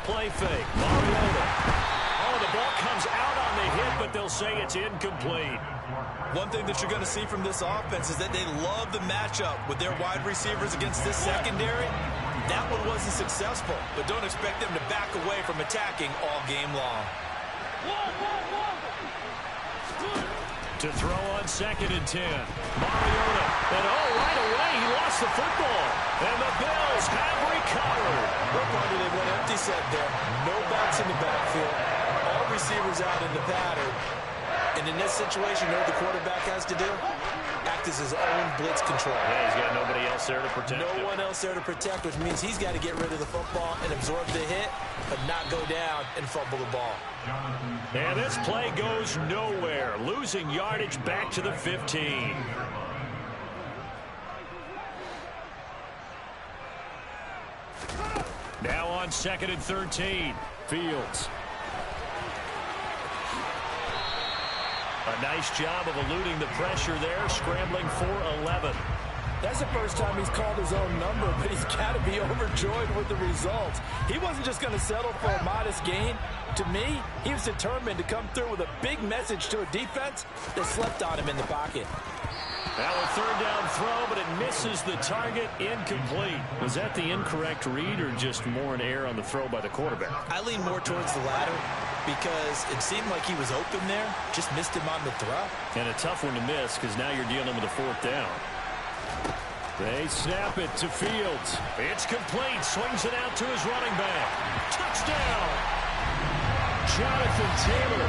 play fake. Mariota. Oh, the ball comes out on the hit, but they'll say it's incomplete. One thing that you're going to see from this offense is that they love the matchup with their wide receivers against this secondary. That one wasn't successful, but don't expect them to back away from attacking all game long. To throw on 2nd and 10. Mariota. And right away, he lost the football. And the Bills have recovered. No wonder they went empty set there. No backs in the backfield. All receivers out in the pattern. And in this situation, you know what the quarterback has to do? Act as his own blitz control. Yeah, he's got nobody else there to protect him. No one else there to protect, which means he's got to get rid of the football and absorb the hit, but not go down and fumble the ball. And this play goes nowhere. Losing yardage back to the 15. Now on 2nd and 13. Fields. A nice job of eluding the pressure there, scrambling for 11. That's the first time he's called his own number, but he's got to be overjoyed with the results. He wasn't just going to settle for a modest gain. To me, he was determined to come through with a big message to a defense that slept on him in the pocket. Now a 3rd down throw, but it misses the target. Incomplete. Was that the incorrect read or just more an error on the throw by the quarterback? I lean more towards the latter because it seemed like he was open there, just missed him on the throw. And a tough one to miss because now you're dealing with a 4th down. They snap it to Fields. It's complete. Swings it out to his running back. Touchdown! Jonathan Taylor.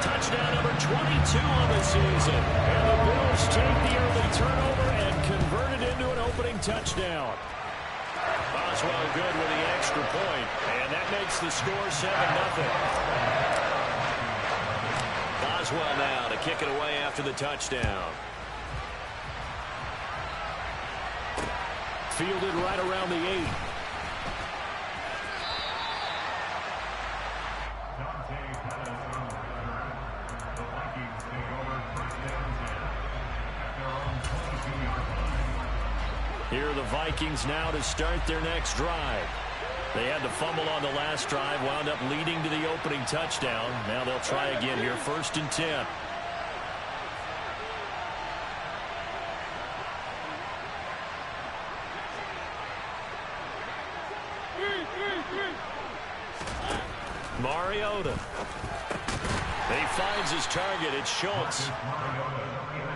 Touchdown number 22 on the season. And the Bills take the early turnover and convert it into an opening touchdown. Boswell good with the extra point. And that makes the score 7-0. Boswell now to kick it away after the touchdown. Fielded right around the 8. Here are the Vikings now to start their next drive. They had to fumble on the last drive, wound up leading to the opening touchdown. Now they'll try again here, 1st and 10. Mariota. He finds his target. It's Schultz.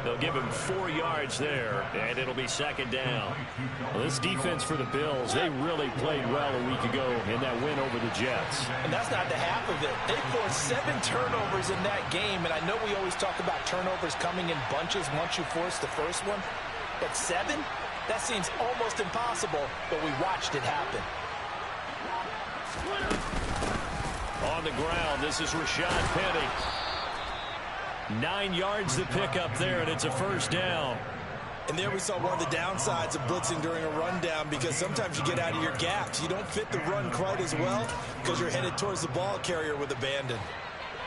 They'll give him 4 yards there, and it'll be 2nd down. Well, this defense for the Bills, they really played well a week ago in that win over the Jets. And that's not the half of it. They forced 7 turnovers in that game, and I know we always talk about turnovers coming in bunches once you force the first one, but 7? That seems almost impossible, but we watched it happen. On the ground, this is Rashad Penny. 9 yards to pick up there, and it's a 1st down. And there we saw one of the downsides of blitzing during a rundown because sometimes you get out of your gaps. You don't fit the run quite as well because you're headed towards the ball carrier with abandon.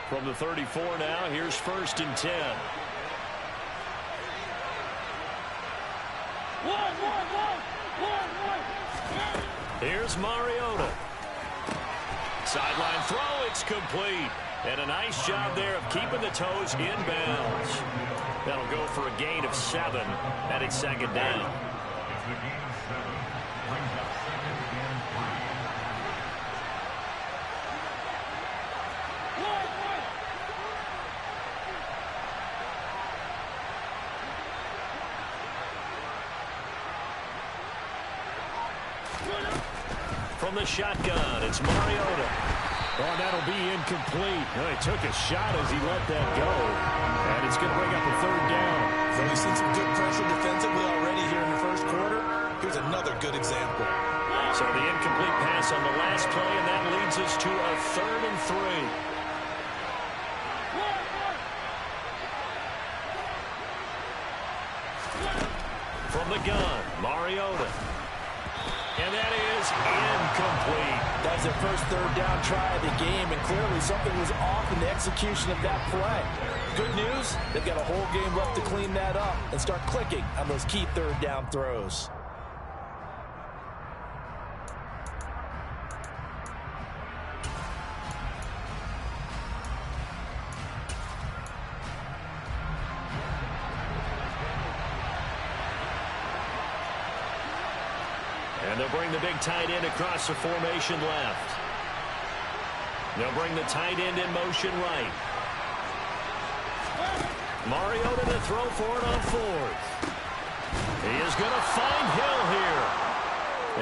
From the 34 now, here's 1st and 10. Here's Mariota. Sideline throw, it's complete. And a nice job there of keeping the toes in bounds. That'll go for a gain of 7, and it's 2nd down. From the shotgun, it's Mariota. Oh, that'll be incomplete. Oh, he took a shot as he let that go. And it's going to bring up a 3rd down. So we've seen some good pressure defensively already here in the first quarter. Here's another good example. So the incomplete pass on the last play, and that leads us to a 3rd and 3. From the gun, Mariota. And that is incomplete. That's their first 3rd down try of the game, and clearly something was off in the execution of that play. Good news, they've got a whole game left to clean that up and start clicking on those key 3rd down throws. they'll bring the big tight end across the formation left. They'll bring the tight end in motion right. Mariota to throw for it on fourth. He is going to find Hill here.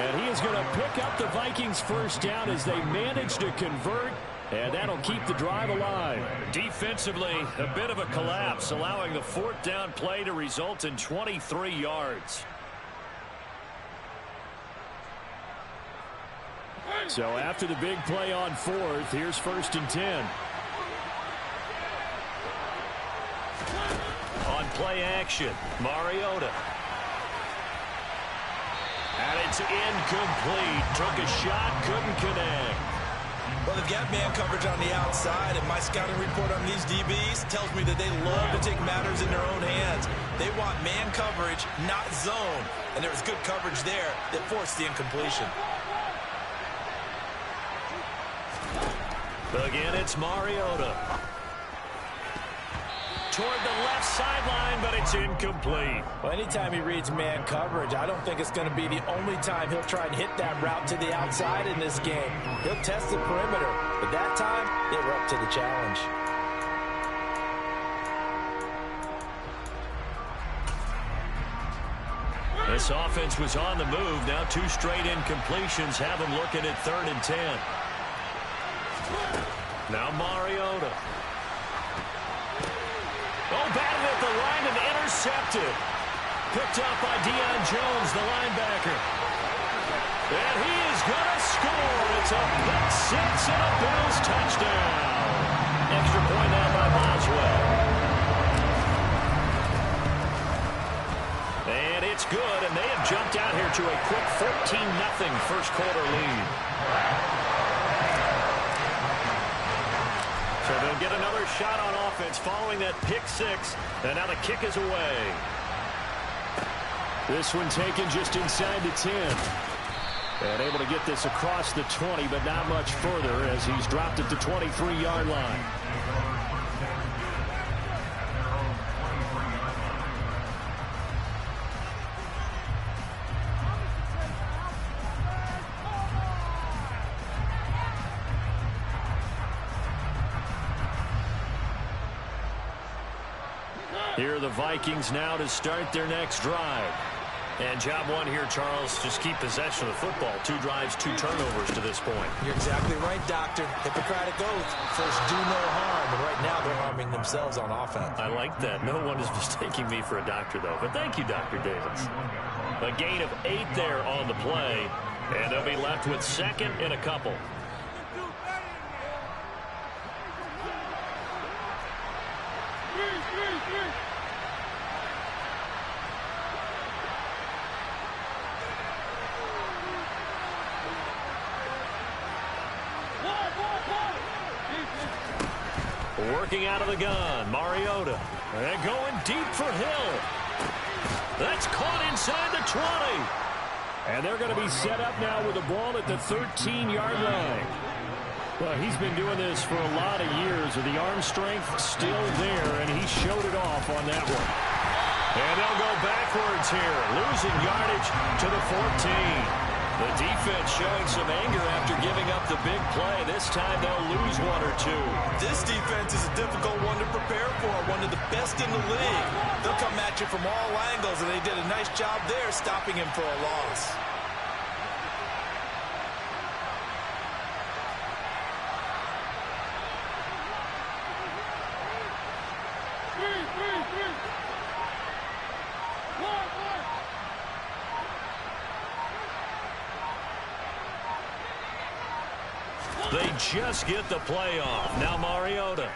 And he is going to pick up the Vikings' first down as they manage to convert. And that'll keep the drive alive. Defensively, a bit of a collapse, allowing the fourth down play to result in 23 yards. So after the big play on fourth, here's 1st and 10. On play action, Mariota. And it's incomplete. Took a shot, couldn't connect. Well, they've got man coverage on the outside, and my scouting report on these DBs tells me that they love to take matters in their own hands. They want man coverage, not zone. And there was good coverage there that forced the incompletion. Again, it's Mariota. Toward the left sideline, but it's incomplete. Well, anytime he reads man coverage, I don't think it's going to be the only time he'll try and hit that route to the outside in this game. He'll test the perimeter, but that time, they were up to the challenge. This offense was on the move. Now 2 straight incompletions have them looking at 3rd and 10. Now Mariota. Oh, batted at the line and intercepted. Picked up by Deion Jones, the linebacker. And he is going to score. It's a pick six and a Bills touchdown. Extra point now by Boswell. And it's good, and they have jumped out here to a quick 14-0 first quarter lead. So they'll get another shot on offense following that pick six. And now the kick is away. This one taken just inside the 10. And able to get this across the 20, but not much further as he's dropped at the 23-yard line. Here are the Vikings now to start their next drive. And job one here, Charles, just keep possession of the football. 2 drives, 2 turnovers to this point. You're exactly right, Doctor. Hippocratic oath. First, do no harm. And right now, they're harming themselves on offense. I like that. No one is mistaking me for a doctor, though. But thank you, Dr. Davis. A gain of 8 there on the play. And they'll be left with 2nd and a couple. Working out of the gun, Mariota. And going deep for Hill. That's caught inside the 20. And they're going to be set up now with the ball at the 13-yard line. Well, he's been doing this for a lot of years, with the arm strength still there, and he showed it off on that one. And they'll go backwards here, losing yardage to the 14. The defense showing some anger after giving up the big play. This time they'll lose 1 or 2. This defense is a difficult one to prepare for, one of the best in the league. They'll come at you from all angles, and they did a nice job there stopping him for a loss. They just get the play off. Now Mariota.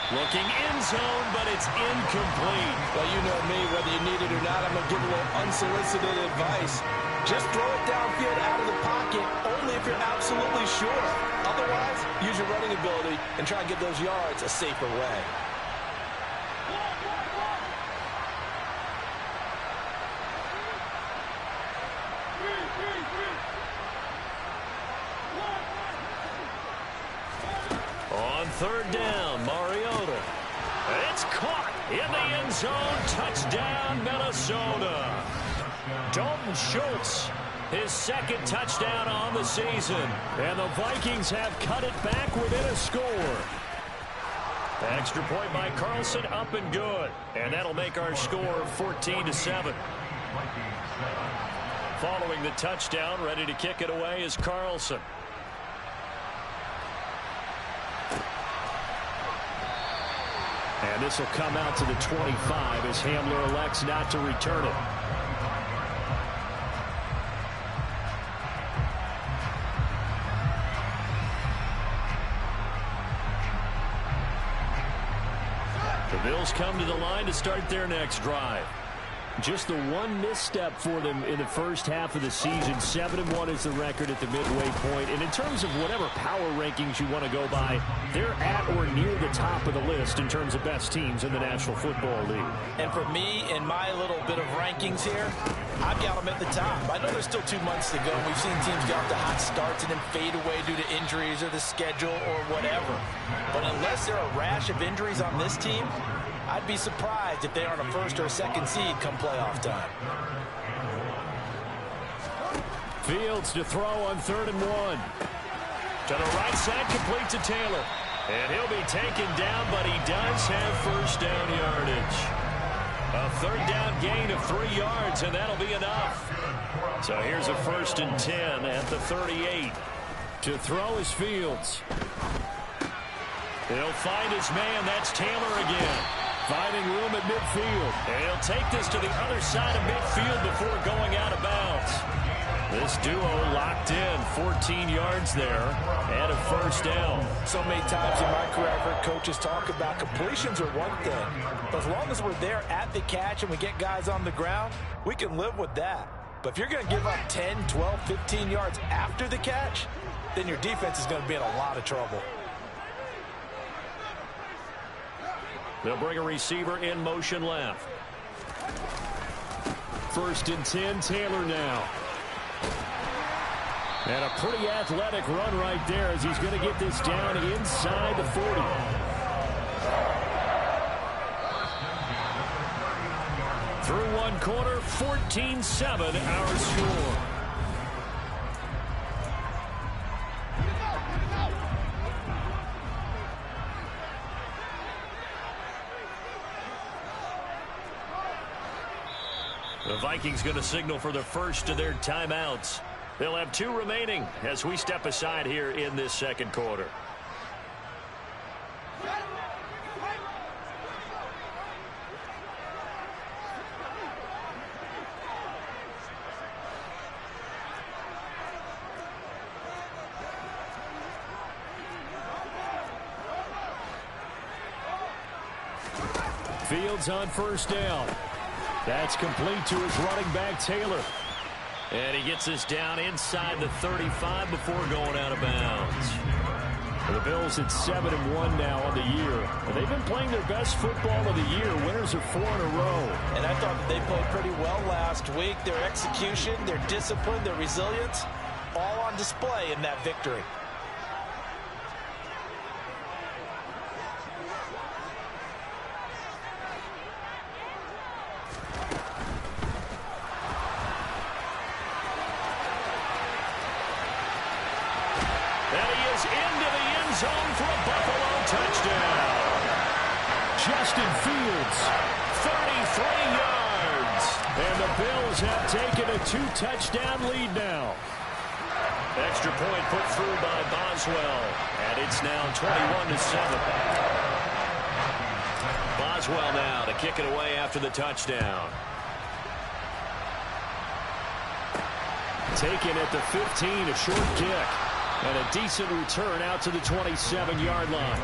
Looking end zone, but it's incomplete. Well, you know me, whether you need it or not, I'm going to give a little unsolicited advice. Just throw it downfield out of the pocket, only if you're absolutely sure. Otherwise, use your running ability and try and get those yards a safer way. On 3rd down, Mariota. It's caught in the end zone. Touchdown, Minnesota. Dalton Schultz, his second touchdown on the season. And the Vikings have cut it back within a score. Extra point by Carlson, up and good. And that'll make our score 14-7. Following the touchdown, ready to kick it away is Carlson. And this will come out to the 25 as Hamler elects not to return it. The Bills come to the line to start their next drive. Just the one misstep for them in the first half of the season. 7-1 is the record at the midway point. And in terms of whatever power rankings you want to go by, they're at or near the top of the list in terms of best teams in the National Football League. And for me, in my little bit of rankings here, I've got them at the top. I know there's still 2 months to go. We've seen teams get off to hot starts and then fade away due to injuries or the schedule or whatever. But unless there are a rash of injuries on this team, I'd be surprised if they aren't a first or a second seed come playoff time. Fields to throw on 3rd and 1. To the right side, complete to Taylor. And he'll be taken down, but he does have first down yardage. A 3rd down gain of 3 yards, and that'll be enough. So here's a 1st and 10 at the 38. To throw is Fields. He'll find his man. That's Taylor again. Finding room at midfield. And he'll take this to the other side of midfield before going out of bounds. This duo locked in. 14 yards there and a 1st down. So many times in my career I've heard coaches talk about completions are one thing. But as long as we're there at the catch and we get guys on the ground, we can live with that. But if you're going to give up 10, 12, 15 yards after the catch, then your defense is going to be in a lot of trouble. They'll bring a receiver in motion left. 1st and 10, Taylor now. And a pretty athletic run right there as he's going to get this down inside the 40. Through one quarter, 14-7 our score. The Vikings going to signal for the first of their timeouts. They'll have 2 remaining as we step aside here in this second quarter. Fields on 1st down. That's complete to his running back, Taylor. And he gets this down inside the 35 before going out of bounds. For the Bills, it's 7-1 now on the year. And they've been playing their best football of the year. Winners of 4 in a row. And I thought that they played pretty well last week. Their execution, their discipline, their resilience, all on display in that victory. Zone for a Buffalo touchdown. Justin Fields, 33 yards. And the Bills have taken a 2-touchdown lead now. Extra point put through by Boswell. And it's now 21-7. Boswell now to kick it away after the touchdown. Taken at the 15, a short kick. And a decent return out to the 27-yard line.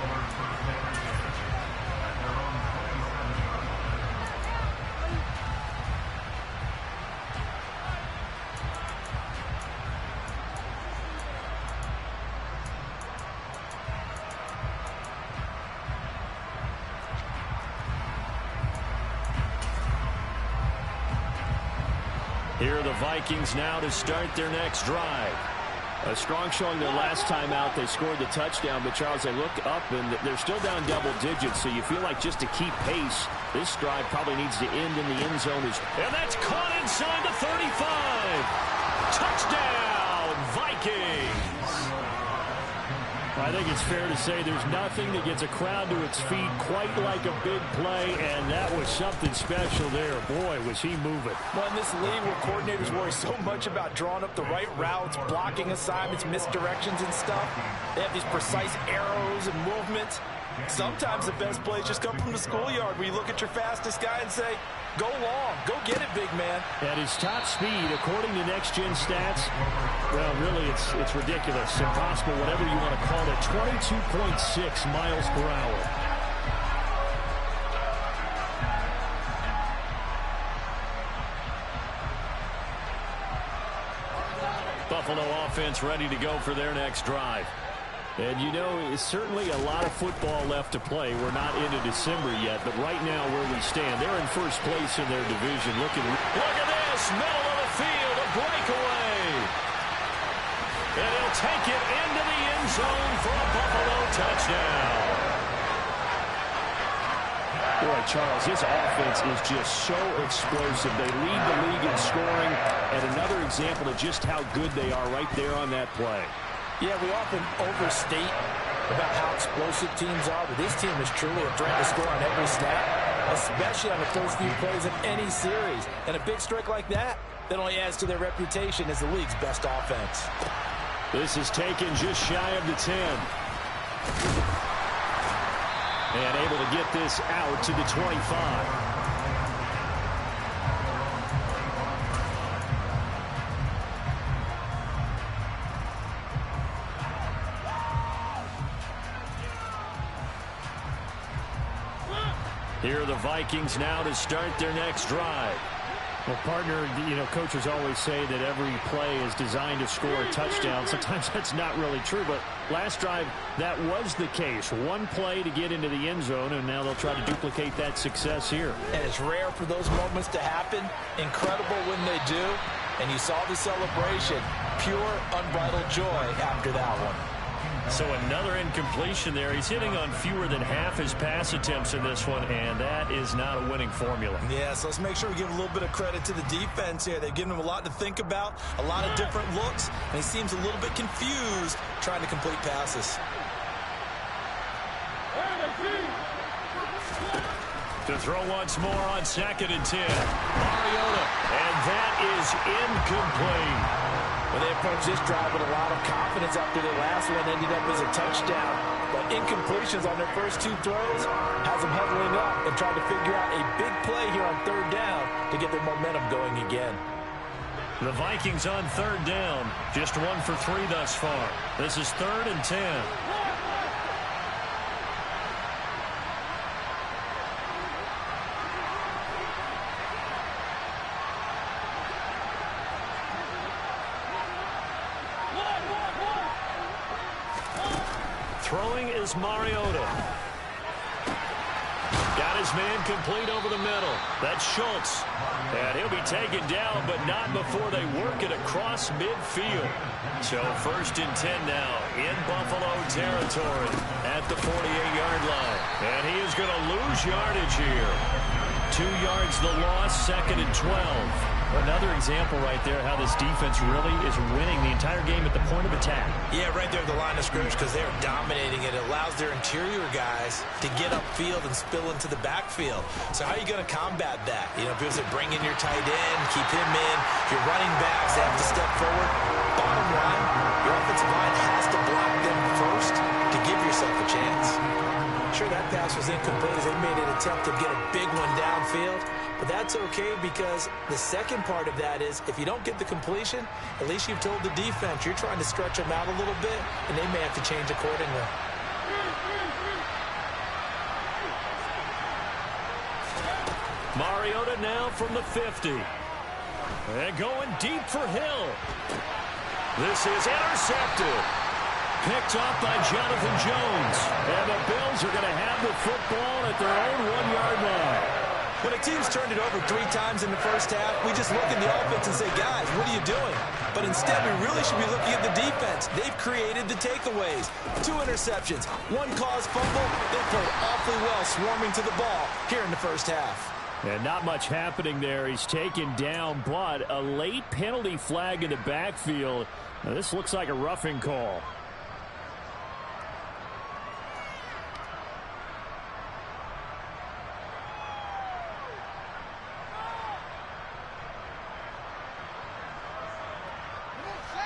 Here are the Vikings now to start their next drive. A strong showing their last time out. They scored the touchdown, but Charles, they look up and they're still down double digits, so you feel like just to keep pace, this drive probably needs to end in the end zone. And that's caught inside the 35. Touchdown, Vikings. I think it's fair to say there's nothing that gets a crowd to its feet quite like a big play, and that was something special there. Boy, was he moving. Well, in this league where coordinators worry so much about drawing up the right routes, blocking assignments, misdirections and stuff, they have these precise arrows and movements. Sometimes the best plays just come from the schoolyard where you look at your fastest guy and say, go long, go get it, big man. At his top speed, according to next-gen stats, well, really, it's ridiculous, impossible, whatever you want to call it, 22.6 miles per hour. Buffalo offense ready to go for their next drive. And, you know, it's certainly a lot of football left to play. We're not into December yet, but right now where we stand, they're in first place in their division. Look at this, middle of the field, a breakaway. And he'll take it into the end zone for a Buffalo touchdown. Boy, Charles, his offense is just so explosive. They lead the league in scoring, and another example of just how good they are right there on that play. Yeah, we often overstate about how explosive teams are, but this team is truly a threat to score on every snap, especially on the first few plays of any series. And a big strike like that only adds to their reputation as the league's best offense. This is taken just shy of the 10. And able to get this out to the 25. Here are the Vikings now to start their next drive. Well, partner, you know, coaches always say that every play is designed to score a touchdown. Sometimes that's not really true, but last drive, that was the case. One play to get into the end zone, and now they'll try to duplicate that success here. And it's rare for those moments to happen. Incredible when they do. And you saw the celebration. Pure, unbridled joy after that one. So another incompletion there. He's hitting on fewer than half his pass attempts in this one, and that is not a winning formula. Yeah, so let's make sure we give a little bit of credit to the defense here. They've given him a lot to think about, a lot of different looks, and he seems a little bit confused trying to complete passes. To throw once more on 2nd and 10. Mariota, and that is incomplete. Well, they approached this drive with a lot of confidence after their last one ended up as a touchdown. But incompletions on their first two throws has them huddling up and trying to figure out a big play here on 3rd down to get their momentum going again. The Vikings on 3rd down. Just 1 for 3 thus far. This is 3rd and 10. Throwing is Mariota. Got his man complete over the middle. That's Schultz. And he'll be taken down, but not before they work it across midfield. So 1st and 10 now in Buffalo territory at the 48-yard line. And he is going to lose yardage here. 2 yards the loss, 2nd and 12. Another example right there how this defense really is winning the entire game at the point of attack. Yeah, right there at the line of scrimmage because they're dominating it. It allows their interior guys to get upfield and spill into the backfield. So how are you going to combat that? You know, if it was bring in your tight end, keep him in. Your running backs have to step forward. Bottom line, your offensive line has to block them first to give yourself a chance. Sure, that pass was incomplete as they made an attempt to get a big one downfield. But that's okay because the second part of that is if you don't get the completion, at least you've told the defense you're trying to stretch them out a little bit, and they may have to change accordingly. Mariota now from the 50. And going deep for Hill. This is intercepted. Picked off by Jonathan Jones. And the Bills are going to have the football at their own 1-yard line. When a team's turned it over 3 times in the first half, we just look at the offense and say, guys, what are you doing? But instead, we really should be looking at the defense. They've created the takeaways. 2 interceptions, 1 caused fumble. They played awfully well swarming to the ball here in the first half. And not much happening there. He's taken down, but a late penalty flag in the backfield. Now, this looks like a roughing call.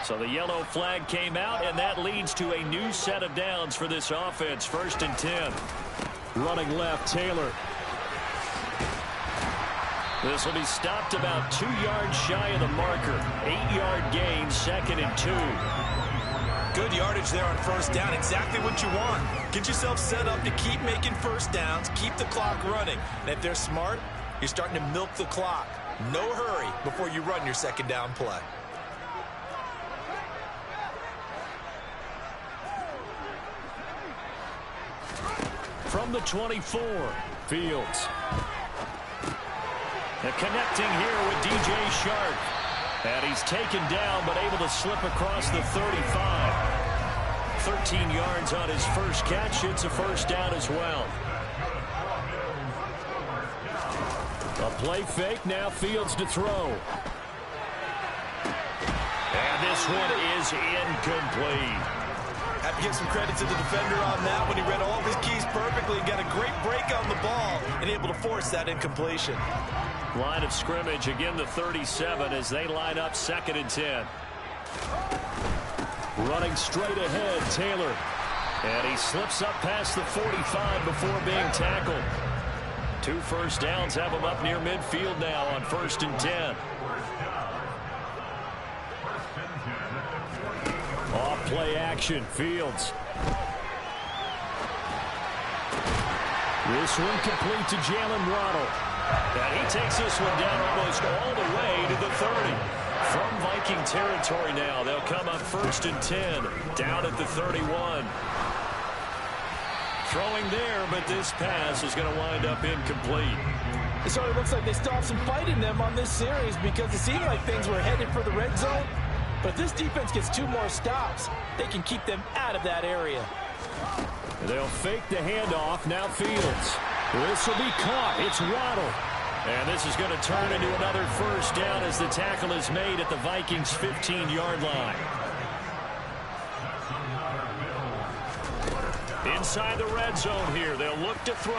So the yellow flag came out, and that leads to a new set of downs for this offense. 1st and 10. Running left, Taylor. This will be stopped about 2 yards shy of the marker. 8-yard gain, 2nd and 2. Good yardage there on 1st down. Exactly what you want. Get yourself set up to keep making 1st downs, keep the clock running. And if they're smart, you're starting to milk the clock. No hurry before you run your 2nd down play. From the 24, Fields. And connecting here with DJ Shark. And he's taken down, but able to slip across the 35. 13 yards on his first catch. It's a 1st down as well. A play fake, now Fields to throw. And this one is incomplete. Have to give some credit to the defender on that one. He read all of his keys perfectly and got a great break on the ball and able to force that incompletion. Line of scrimmage, again the 37 as they line up 2nd and 10. Running straight ahead, Taylor. And he slips up past the 45 before being tackled. 2 first downs have him up near midfield now on 1st and 10. Off play action, Fields. This one complete to Jalen Waddle. And he takes this one down almost all the way to the 30. From Viking territory now, they'll come up 1st and 10, down at the 31. Throwing there, but this pass is going to wind up incomplete. It sort of looks like they still have some fight in them on this series because it seemed like things were headed for the red zone. But if this defense gets 2 more stops, they can keep them out of that area. They'll fake the handoff. Now Fields. This will be caught. It's Waddle. And this is going to turn into another 1st down as the tackle is made at the Vikings' 15-yard line. Inside the red zone here. They'll look to throw.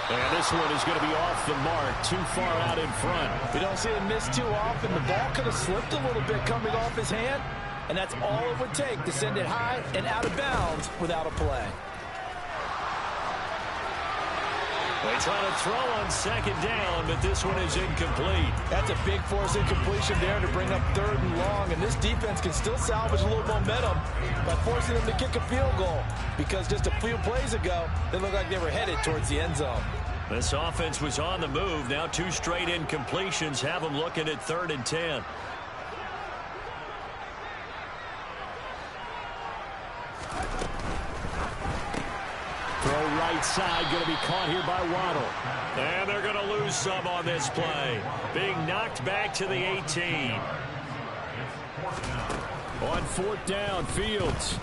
And this one is going to be off the mark, too far out in front. We don't see him miss too often. The ball could have slipped a little bit coming off his hand, and that's all it would take to send it high and out of bounds without a play. They try to throw on 2nd down, but this one is incomplete. That's a big force incompletion there to bring up 3rd and long, and this defense can still salvage a little momentum by forcing them to kick a field goal because just a few plays ago, they looked like they were headed towards the end zone. This offense was on the move. Now 2 straight incompletions have them looking at 3rd and 10. Throw right side, going to be caught here by Waddle. And they're going to lose some on this play. Being knocked back to the 18. On 4th down, Fields.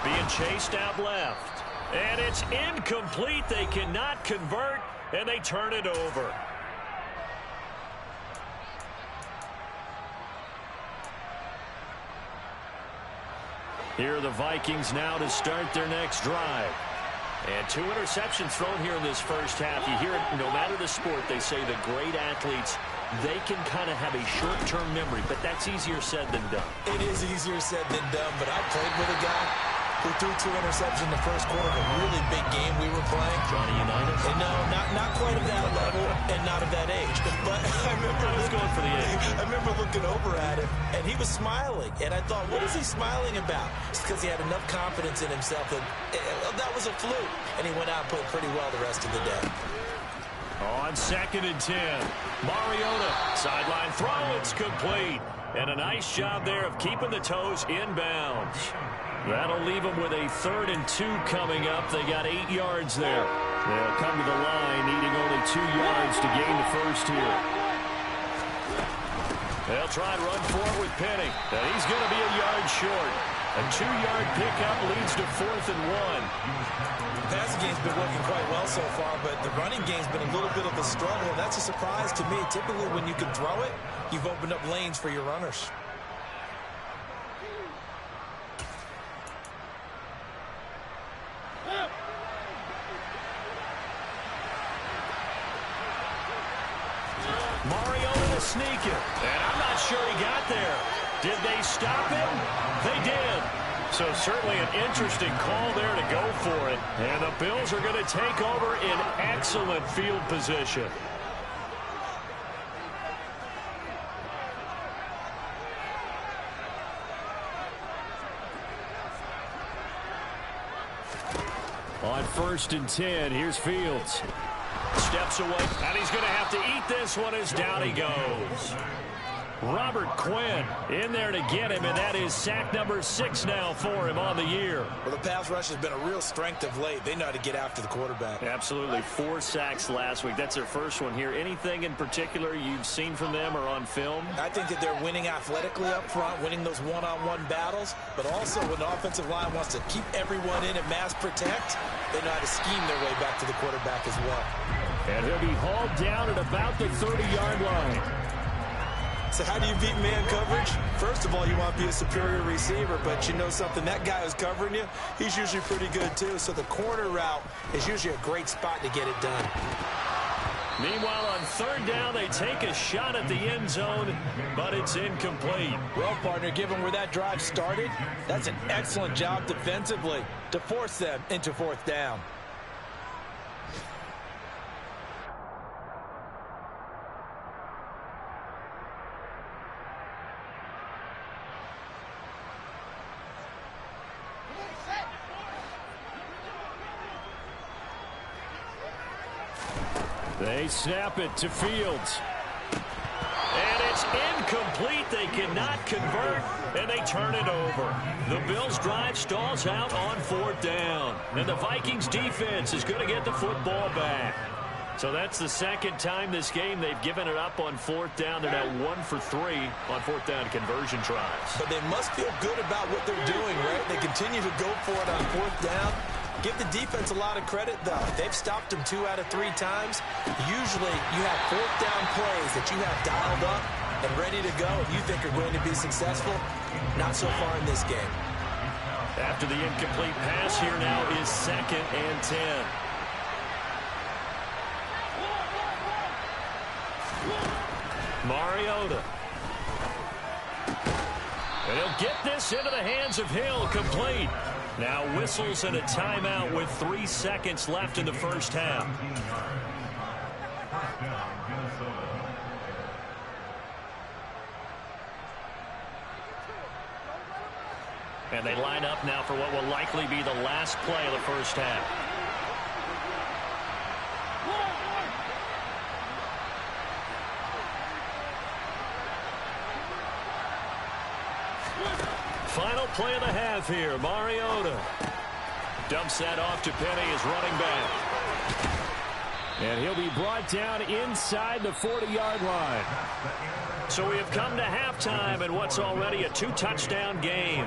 Being chased out left. And it's incomplete. They cannot convert, and they turn it over. Here are the Vikings now to start their next drive. And 2 interceptions thrown here in this first half. You hear it, no matter the sport, they say the great athletes, they can kind of have a short-term memory, but that's easier said than done. It is easier said than done, but I played with a guy who threw 2 interceptions in the first quarter of a really big game we were playing. Johnny Unitas? And no, not quite of that level and not of that age. But I remember going for the age. I remember looking over at him, and he was smiling. And I thought, what is he smiling about? It's because he had enough confidence in himself that that was a fluke. And he went out and played pretty well the rest of the day. On 2nd and 10, Mariota, sideline throw, it's complete. And a nice job there of keeping the toes inbounds. That'll leave them with a 3rd and 2 coming up. They got 8 yards there. They'll come to the line, needing only 2 yards to gain the first here. They'll try and run for it with Penny. And he's going to be a yard short. A 2-yard pickup leads to 4th and 1. The passing game's been working quite well so far, but the running game's been a little bit of a struggle. And that's a surprise to me. Typically, when you can throw it, you've opened up lanes for your runners. Mariota to sneak it. And I'm not sure he got there. Did they stop him? They did. So certainly an interesting call there to go for it. And the Bills are going to take over in excellent field position. On 1st and 10, here's Fields. Steps away, and he's going to have to eat this one as down he goes. Robert Quinn in there to get him, and that is sack number 6 now for him on the year. Well, the pass rush has been a real strength of late. They know how to get after the quarterback. Absolutely. 4 sacks last week. That's their first one here. Anything in particular you've seen from them or on film? I think that they're winning athletically up front, winning those one-on-one battles, but also when the offensive line wants to keep everyone in and mass protect, they know how to scheme their way back to the quarterback as well. And he'll be hauled down at about the 30-yard line. So how do you beat man coverage? First of all, you want to be a superior receiver, but you know something, that guy who's covering you, he's usually pretty good too. So the corner route is usually a great spot to get it done. Meanwhile, on 3rd down, they take a shot at the end zone, but it's incomplete. Well, partner, given where that drive started, that's an excellent job defensively to force them into 4th down. They snap it to Fields. And it's incomplete. They cannot convert, and they turn it over. The Bills' drive stalls out on 4th down. And the Vikings' defense is going to get the football back. So that's the 2nd time this game they've given it up on 4th down. They're now 1 for 3 on 4th down conversion tries. But they must feel good about what they're doing, right? They continue to go for it on 4th down. Give the defense a lot of credit, though. They've stopped them 2 out of 3 times. Usually, you have 4th down plays that you have dialed up and ready to go if you think are going to be successful. Not so far in this game. After the incomplete pass, here now is 2nd and 10. Mariota. And he'll get this into the hands of Hill, complete. Now whistles and a timeout with 3 seconds left in the first half. And they line up now for what will likely be the last play of the first half. Final play of the half here. Mariota dumps that off to Penny as running back. And he'll be brought down inside the 40-yard line. So we have come to halftime in what's already a 2-touchdown game.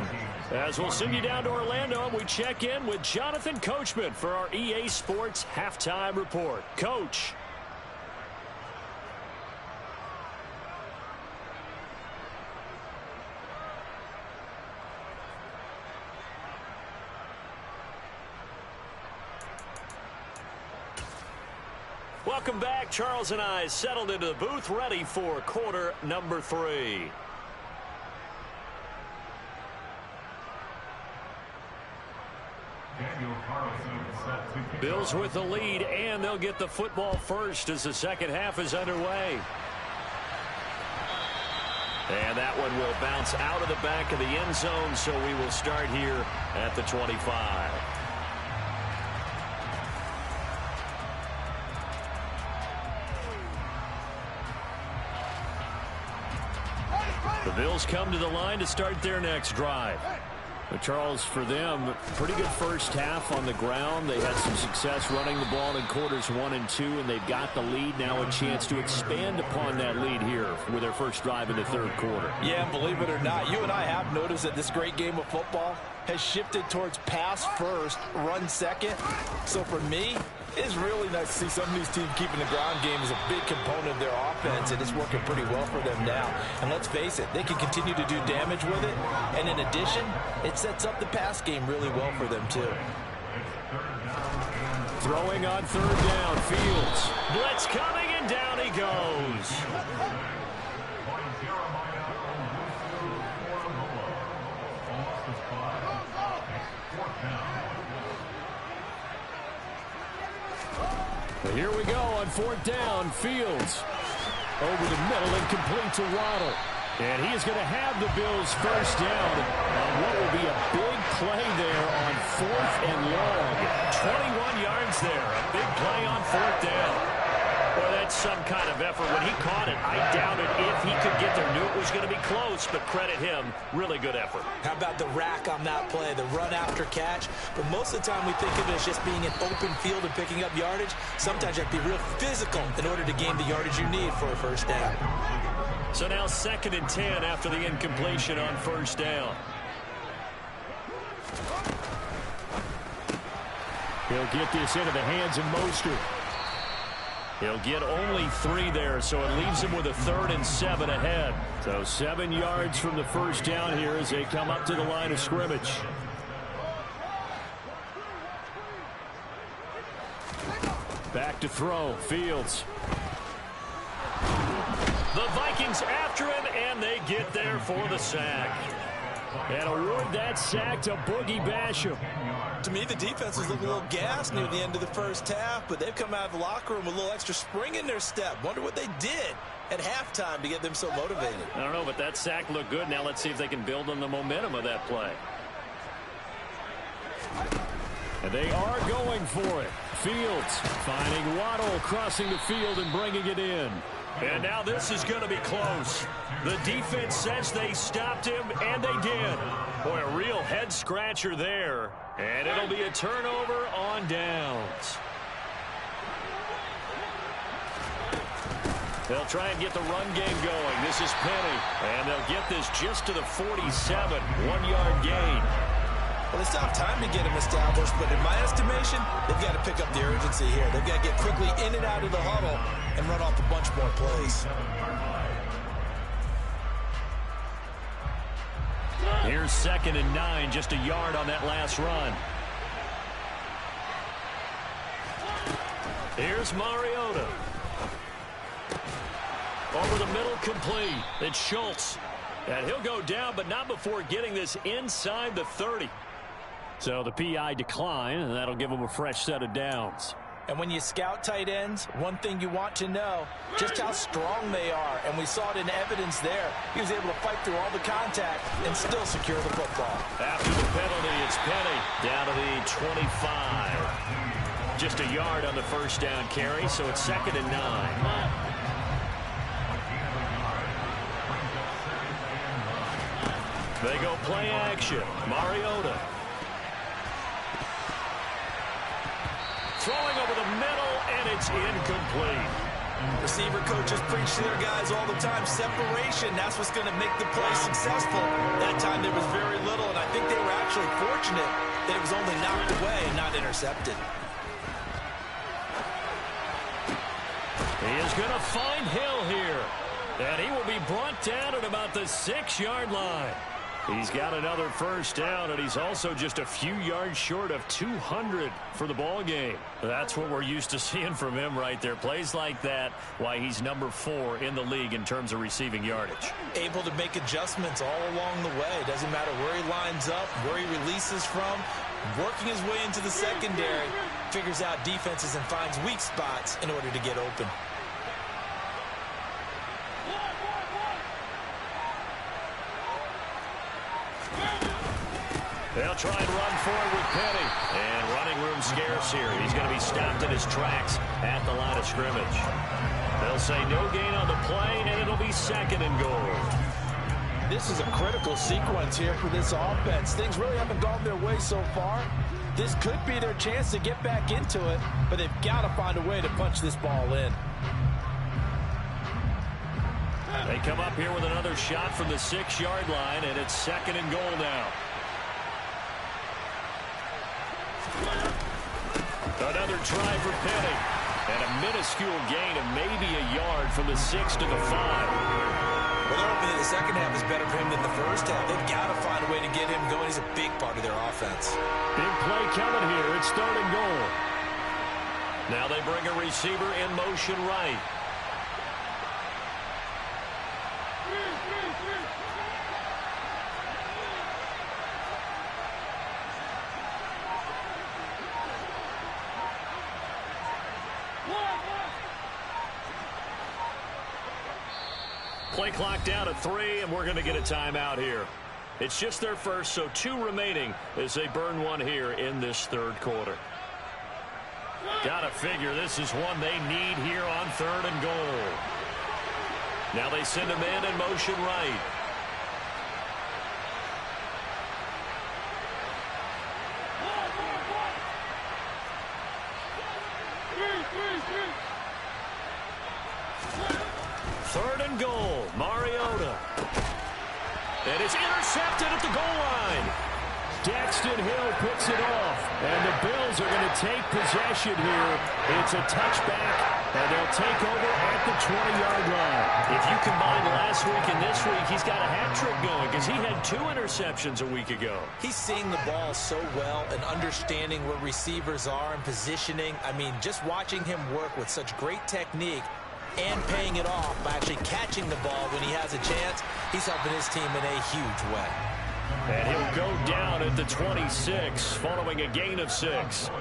As we'll send you down to Orlando, and we check in with Jonathan Coachman for our EA Sports Halftime Report. Coach. Welcome back. Charles and I settled into the booth, ready for quarter number 3. Bills with the lead, and they'll get the football first as the second half is underway. And that one will bounce out of the back of the end zone, so we will start here at the 25. The Bills come to the line to start their next drive. But Charles, for them, pretty good first half on the ground. They had some success running the ball in quarters 1 and 2, and they've got the lead. Now a chance to expand upon that lead here with their first drive in the third quarter. Yeah, and believe it or not, you and I have noticed that this great game of football has shifted towards pass first, run second. So for me, it's really nice to see some of these teams keeping the ground game as a big component of their offense, and it's working pretty well for them now. And let's face it, they can continue to do damage with it, and in addition, it sets up the pass game really well for them too. Throwing on third down, Fields. Blitz coming, and down he goes. Here we go on fourth down. Fields over the middle and complete to Waddle. And he is going to have the Bills first down on what will be a big play there on fourth and long. 21 yards there. A big play on fourth down. Well, that's some kind of effort. When he caught it, I doubted if he could get there. Knew it was going to be close, but credit him. Really good effort. How about the rack on that play, the run after catch? But most of the time we think of it as just being an open field and picking up yardage. Sometimes you have to be real physical in order to gain the yardage you need for a first down. So now 2nd and 10 after the incompletion on first down. He'll get this into the hands of Mostert. He'll get only 3 there, so it leaves him with a 3rd and 7 ahead. So 7 yards from the first down here as they come up to the line of scrimmage. Back to throw, Fields. The Vikings after him, and they get there for the sack. And award that sack to Boogie Basham. To me, the defense was looking a little gassed near the end of the first half, but they've come out of the locker room with a little extra spring in their step. Wonder what they did at halftime to get them so motivated. I don't know, but that sack looked good. Now let's see if they can build on the momentum of that play. And they are going for it. Fields finding Waddle crossing the field and bringing it in. And now this is going to be close. The defense says they stopped him, and they did. Boy, a real head-scratcher there. And it'll be a turnover on downs. They'll try and get the run game going. This is Penny. And they'll get this just to the 47. 1-yard gain. Well, they still have time to get him established, but in my estimation, they've got to pick up the urgency here. They've got to get quickly in and out of the huddle and run off a bunch more plays. Here's 2nd and 9, just a yard on that last run. Here's Mariota. Over the middle, complete. It's Schultz. And he'll go down, but not before getting this inside the 30. So the PI decline, and that'll give him a fresh set of downs. And when you scout tight ends, one thing you want to know, just how strong they are. And we saw it in evidence there. He was able to fight through all the contact and still secure the football. After the penalty, it's Penny down to the 25. Just a yard on the first down carry, so it's 2nd and 9. They go play action. Mariota. Throwing over the middle, and it's incomplete. Receiver coaches preach to their guys all the time. Separation, that's what's going to make the play successful. That time there was very little, and I think they were actually fortunate that it was only knocked away and not intercepted. He is going to find Hill here. And he will be brought down at about the 6-yard line. He's got another first down, and he's also just a few yards short of 200 for the ball game. That's what we're used to seeing from him right there. Plays like that, why he's number 4 in the league in terms of receiving yardage. Able to make adjustments all along the way. Doesn't matter where he lines up, where he releases from. Working his way into the secondary, figures out defenses and finds weak spots in order to get open. They'll try and run forward with Penny. And running room scarce here. He's going to be stopped in his tracks at the line of scrimmage. They'll say no gain on the play, and it'll be 2nd and goal. This is a critical sequence here for this offense. Things really haven't gone their way so far. This could be their chance to get back into it, but they've got to find a way to punch this ball in. They come up here with another shot from the 6-yard line, and it's 2nd and goal now. Another try for Penny. And a minuscule gain of maybe a yard from the 6 to the 5. Well, they're hoping that the second half is better for him than the first half. They've got to find a way to get him going. He's a big part of their offense. Big play coming here. It's 3rd and goal. Now they bring a receiver in motion right. Play clock down at 3, and we're going to get a timeout here. It's just their first, so 2 remaining as they burn one here in this 3rd quarter. Gotta figure this is one they need here on 3rd and goal. Now they send a man in motion right. Third and goal, Mariota. And it's intercepted at the goal line. Daxton Hill picks it off, and the Bills are going to take possession here. It's a touchback, and they'll take over at the 20-yard line. If you combine last week and this week, he's got a hat trick going because he had 2 interceptions a week ago. He's seeing the ball so well and understanding where receivers are and positioning. I mean, just watching him work with such great technique and paying it off by actually catching the ball when he has a chance, he's helping his team in a huge way. And he'll go down at the 26 following a gain of 6.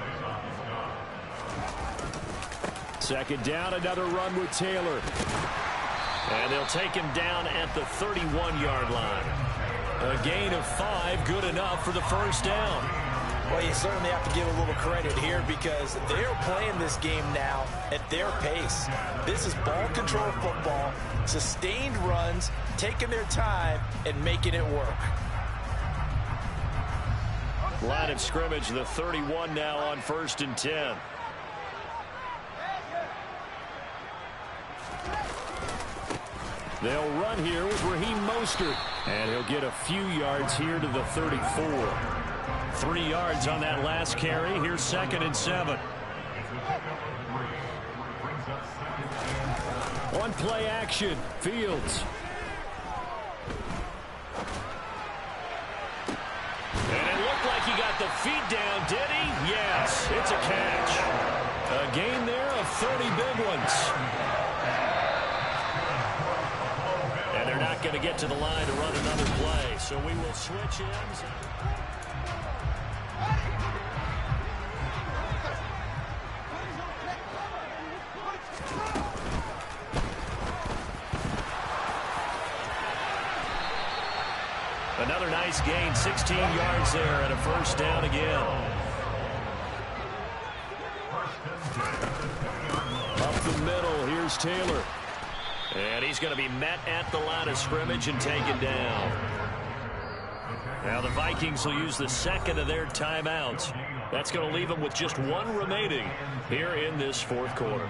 2nd down, another run with Taylor. And they'll take him down at the 31-yard line. A gain of 5, good enough for the first down. Well, you certainly have to give a little credit here because they're playing this game now at their pace. This is ball control football, sustained runs, taking their time, and making it work. Line of scrimmage, the 31 now on 1st and 10. They'll run here with Raheem Mostert, and he'll get a few yards here to the 34. 3 yards on that last carry. Here's 2nd and 7. On play action, Fields. And it looked like he got the feet down, did he? Yes, it's a catch. A gain there of 30 big ones. And they're not going to get to the line to run another play, so we will switch ends. Another nice gain, 16 yards there, and a first down again. Up the middle, here's Taylor. And he's going to be met at the line of scrimmage and taken down. Now the Vikings will use the 2nd of their timeouts. That's going to leave them with just 1 remaining here in this 4th quarter.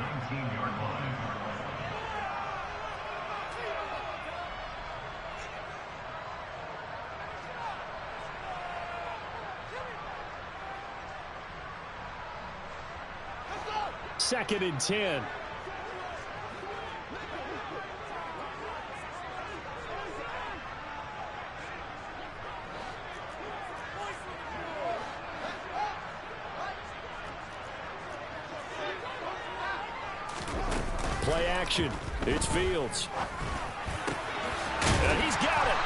Second and 10. Play action. It's Fields. And he's got it.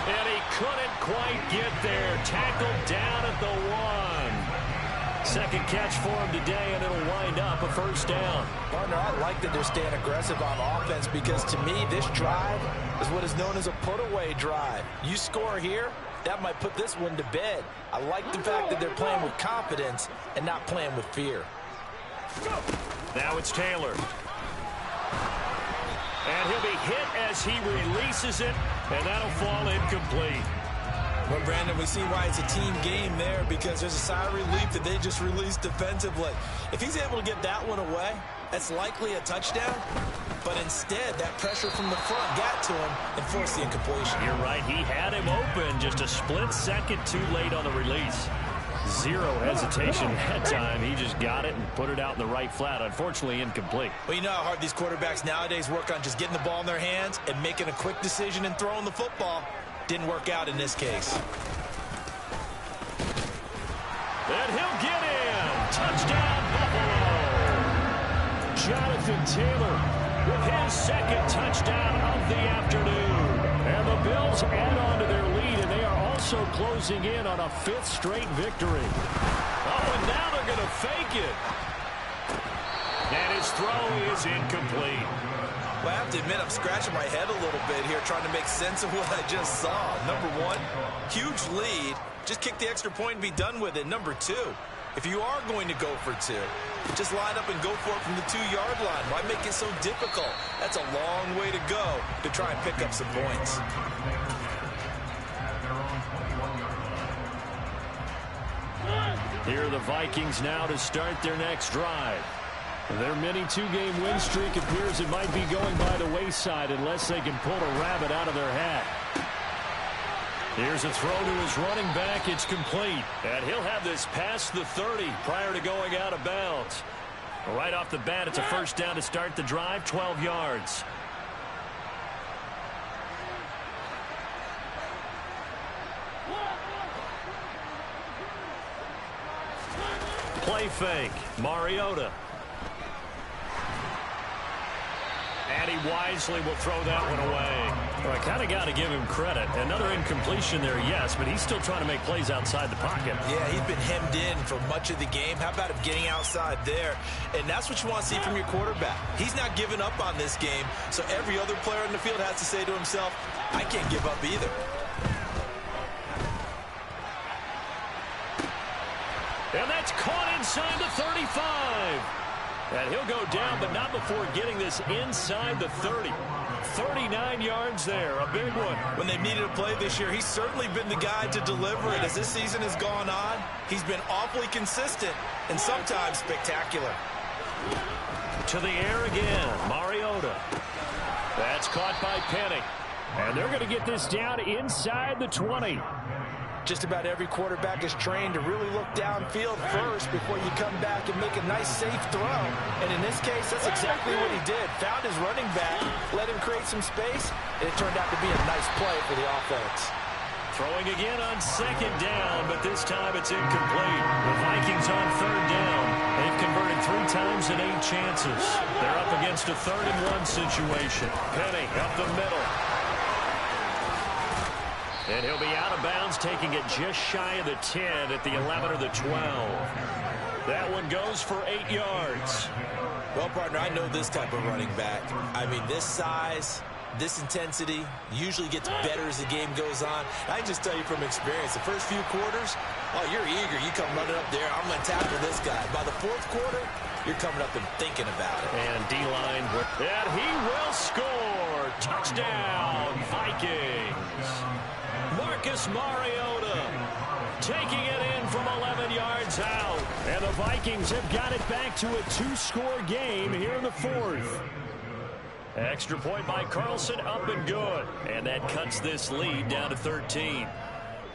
And he couldn't quite get there. Tackled down at the 1. 2nd catch for him today, and it'll wind up a first down. Partner, I like that they're staying aggressive on offense because, to me, this drive is what is known as a put-away drive. You score here, that might put this one to bed. I like the fact that they're playing with confidence and not playing with fear. Now it's Taylor. And he'll be hit as he releases it, And that'll fall incomplete. Well, Brandon, we see why it's a team game there, because there's a sigh of relief that they just released defensively. If he's able to get that one away, that's likely a touchdown. But instead, that pressure from the front got to him and forced the incompletion. You're right. He had him open, just a split second too late on the release. Zero hesitation that time. He just got it and put it out in the right flat. Unfortunately, incomplete. Well, you know how hard these quarterbacks nowadays work on just getting the ball in their hands and making a quick decision and throwing the football. Didn't work out in this case. And he'll get in. Touchdown, Buffalo. Jonathan Taylor with his second touchdown of the afternoon. And the Bills add on to their lead, and they are also closing in on a fifth straight victory. Oh, and now they're going to fake it. And his throw is incomplete. Well, I have to admit, I'm scratching my head a little bit here trying to make sense of what I just saw. Number one, huge lead. Just kick the extra point and be done with it. Number two, if you are going to go for two, just line up and go for it from the 2-yard line. Why make it so difficult? That's a long way to go to try and pick up some points. Here are the Vikings now to start their next drive. Their mini two-game win streak appears it might be going by the wayside unless they can pull a rabbit out of their hat. Here's a throw to his running back. It's complete. And he'll have this past the 30 prior to going out of bounds. Right off the bat, it's a first down to start the drive, 12 yards. Play fake. Mariota. And he wisely will throw that one away. Well, I kind of got to give him credit. Another incompletion there, yes, but he's still trying to make plays outside the pocket. Yeah, he's been hemmed in for much of the game. How about him getting outside there? And that's what you want to see from your quarterback. He's not giving up on this game, so every other player in the field has to say to himself, I can't give up either. And that's caught inside the 35. And he'll go down, but not before getting this inside the 30. 39 yards there, a big one. When they've needed a play this year, he's certainly been the guy to deliver it. As this season has gone on, he's been awfully consistent and sometimes spectacular. To the air again, Mariota. That's caught by Penny. And they're going to get this down inside the 20. Just about every quarterback is trained to really look downfield first before you come back and make a nice, safe throw. And in this case, that's exactly what he did. Found his running back, let him create some space, and it turned out to be a nice play for the offense. Throwing again on second down, but this time it's incomplete. The Vikings on third down. They've converted 3 times in 8 chances. They're up against a 3rd-and-1 situation. Penny up the middle. And he'll be out of bounds, taking it just shy of the 10 at the 11 or the 12. That one goes for 8 yards. Well, partner, I know this type of running back. I mean, this size, this intensity usually gets better as the game goes on. I can just tell you from experience, the first few quarters, oh, you're eager. You come running up there, I'm going to tackle this guy. By the 4th quarter, you're coming up and thinking about it. And D-line, and he will score. Touchdown, Vikings. Marcus Mariota taking it in from 11 yards out. And the Vikings have got it back to a 2-score game here in the 4th. Extra point by Carlson, up and good. And that cuts this lead down to 13.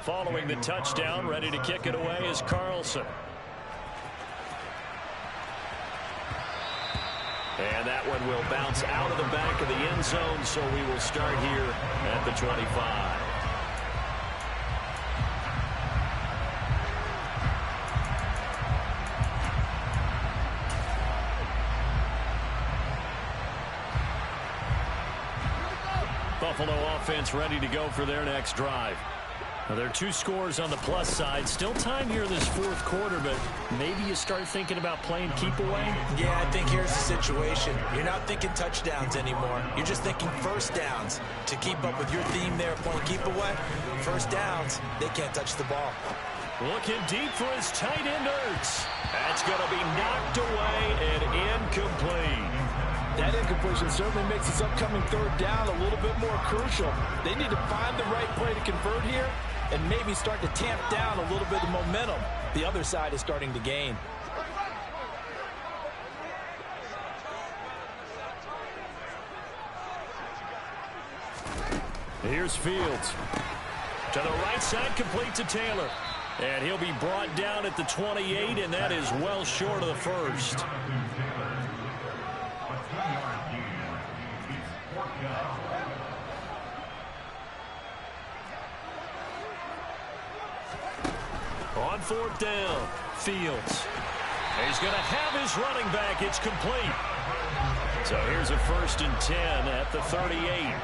Following the touchdown, ready to kick it away is Carlson. And that one will bounce out of the back of the end zone, so we will start here at the 25. Buffalo offense ready to go for their next drive. Now, there are 2 scores on the plus side. Still time here in this 4th quarter, but maybe you start thinking about playing keep away? Yeah, I think here's the situation. You're not thinking touchdowns anymore. You're just thinking first downs. To keep up with your theme there, playing keep away, first downs, they can't touch the ball. Looking deep for his tight end, Ertz. That's going to be knocked away and incomplete. That incompletion certainly makes this upcoming third down a little bit more crucial. They need to find the right play to convert here and maybe start to tamp down a little bit of momentum the other side is starting to gain. Here's Fields. To the right side, complete to Taylor. And he'll be brought down at the 28, and that is well short of the first. On fourth down, Fields. He's going to have his running back. It's complete. So here's a 1st and 10 at the 38.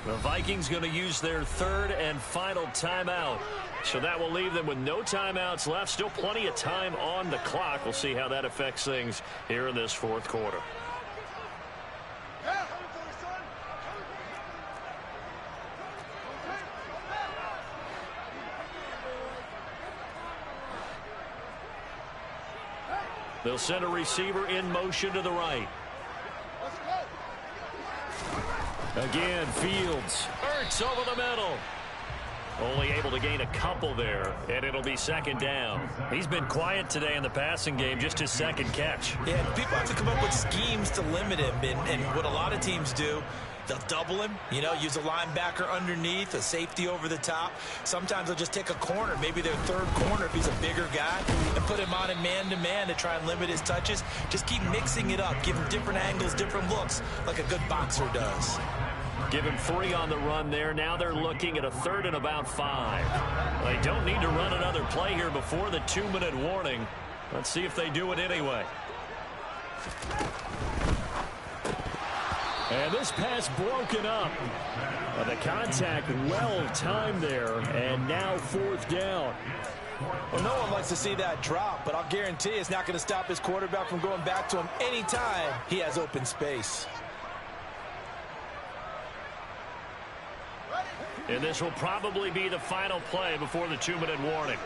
The Vikings going to use their 3rd and final timeout. So that will leave them with no timeouts left. Still plenty of time on the clock. We'll see how that affects things here in this 4th quarter. They'll send a receiver in motion to the right. Again, Fields. Ertz over the middle. Only able to gain a couple there, and it'll be 2nd down. He's been quiet today in the passing game, just his 2nd catch. Yeah, people have to come up with schemes to limit him, and what a lot of teams do, they'll double him, you know, use a linebacker underneath, a safety over the top. Sometimes they'll just take a corner, maybe their 3rd corner if he's a bigger guy, and put him on in man-to-man to try and limit his touches. Just keep mixing it up, give him different angles, different looks, like a good boxer does. Give him 3 on the run there. Now they're looking at a 3rd and about 5. They don't need to run another play here before the 2-minute warning. Let's see if they do it anyway. And this pass broken up. The contact well timed there, and now 4th down. Well, no one likes to see that drop, but I'll guarantee it's not going to stop his quarterback from going back to him anytime he has open space. And this will probably be the final play before the 2-minute warning.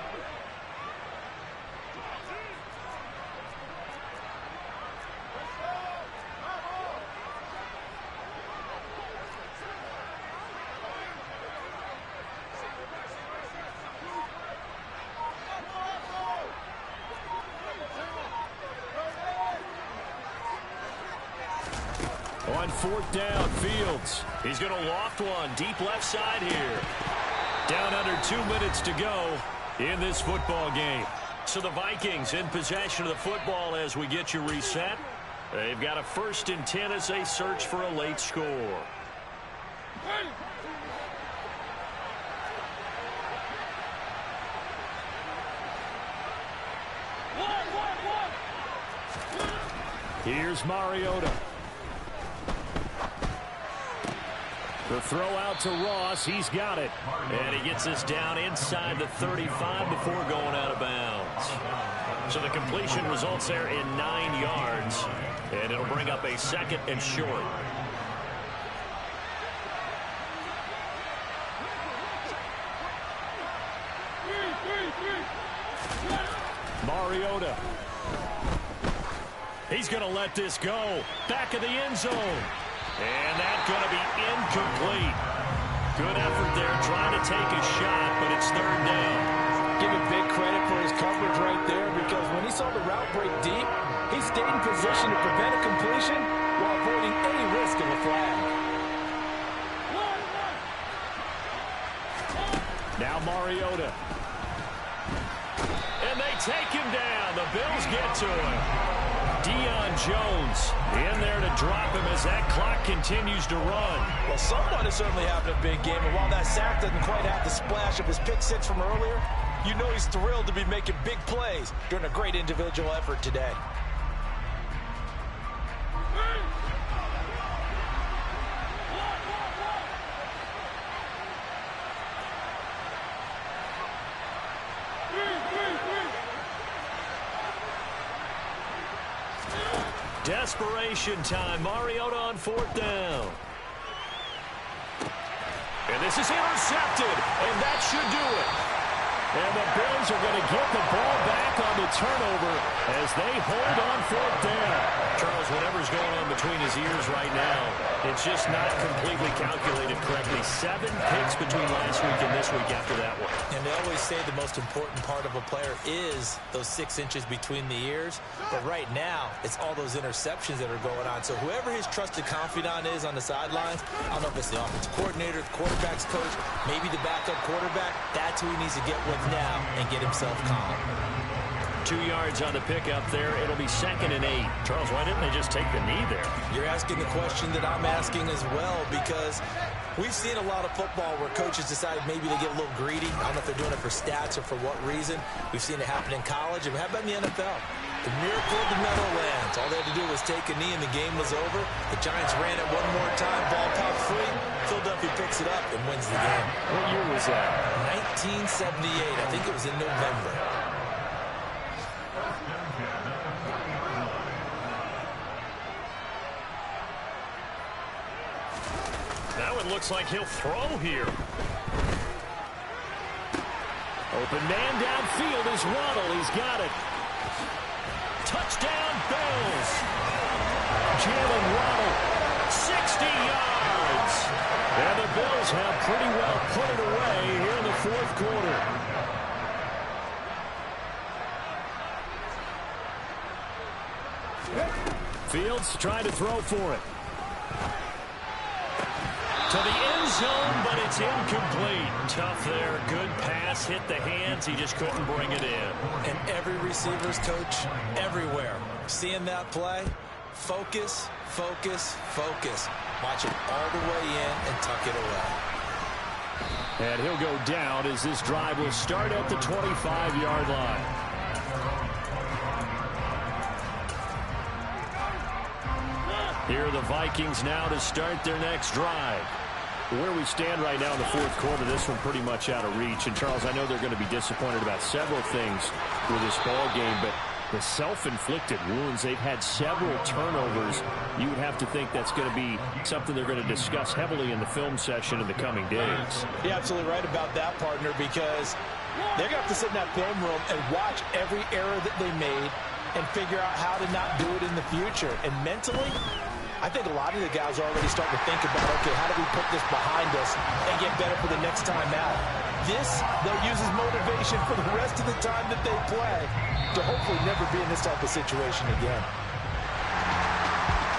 On 4th down, Fields. He's going to loft one deep left side here. Down under 2 minutes to go in this football game. So the Vikings in possession of the football as we get you reset. They've got a 1st and 10 as they search for a late score. Here's Mariota. The throw out to Ross. He's got it. And he gets this down inside the 35 before going out of bounds. So the completion results there in 9 yards. And it'll bring up a 2nd and short. Mariota. He's going to let this go. Back of the end zone. And that's going to be incomplete. Good effort there trying to take a shot, but it's 3rd down. Give him big credit for his coverage right there, because when he saw the route break deep, he stayed in position to prevent a completion while avoiding any risk of a flag. Now Mariota. And they take him down. The Bills get to him. Deion Jones in there to drop him as that clock continues to run. Well, someone is certainly having a big game, and while that sack doesn't quite have the splash of his pick 6 from earlier, you know he's thrilled to be making big plays during a great individual effort today. Desperation time. Mariota on 4th down. And this is intercepted, and that should do it. And the Bills are going to get the ball back on the turnover as they hold on fourth down. Charles, whatever's going on between his ears right now, it's just not completely calculated correctly. 7 picks between last week and this week after that one. And they always say the most important part of a player is those 6 inches between the ears. But right now, it's all those interceptions that are going on. So whoever his trusted confidant is on the sidelines, I don't know if it's the offensive coordinator, the quarterback's coach, maybe the backup quarterback, that's who he needs to get with now and get himself calm. 2 yards on the pickup there. It'll be 2nd and 8. Charles, why didn't they just take the knee there? You're asking the question that I'm asking as well, because we've seen a lot of football where coaches decide maybe they get a little greedy. I don't know if they're doing it for stats or for what reason. We've seen it happen in college. And how about in the NFL? The miracle of the Meadowlands. All they had to do was take a knee and the game was over. The Giants ran it one more time. Ball popped free. Philadelphia picks it up and wins the game. What year was that? 1978. I think it was in November. That one looks like he'll throw here. Open man downfield is Waddle. He's got it. Touchdown, Bills. Jalen Waddle, 60 yards. And the Bills have pretty well put it away here in the fourth quarter. Fields trying to throw for it. To the end zone, but it's incomplete. Tough there. Good pass. Hit the hands. He just couldn't bring it in. And every receiver's coach everywhere. Seeing that play, focus, focus, focus. Watch it all the way in and tuck it away. And he'll go down as this drive will start at the 25-yard line. Here are the Vikings now to start their next drive. Where we stand right now in the fourth quarter, this one pretty much out of reach. And, Charles, I know they're going to be disappointed about several things with this ball game, but the self-inflicted wounds, they've had several turnovers. You would have to think that's going to be something they're going to discuss heavily in the film session in the coming days. You're absolutely right about that, partner, because they're going to have to sit in that film room and watch every error that they made and figure out how to not do it in the future. And mentally, I think a lot of the guys are already starting to think about, okay, how do we put this behind us and get better for the next time out? This, they'll use as motivation for the rest of the time that they play to hopefully never be in this type of situation again.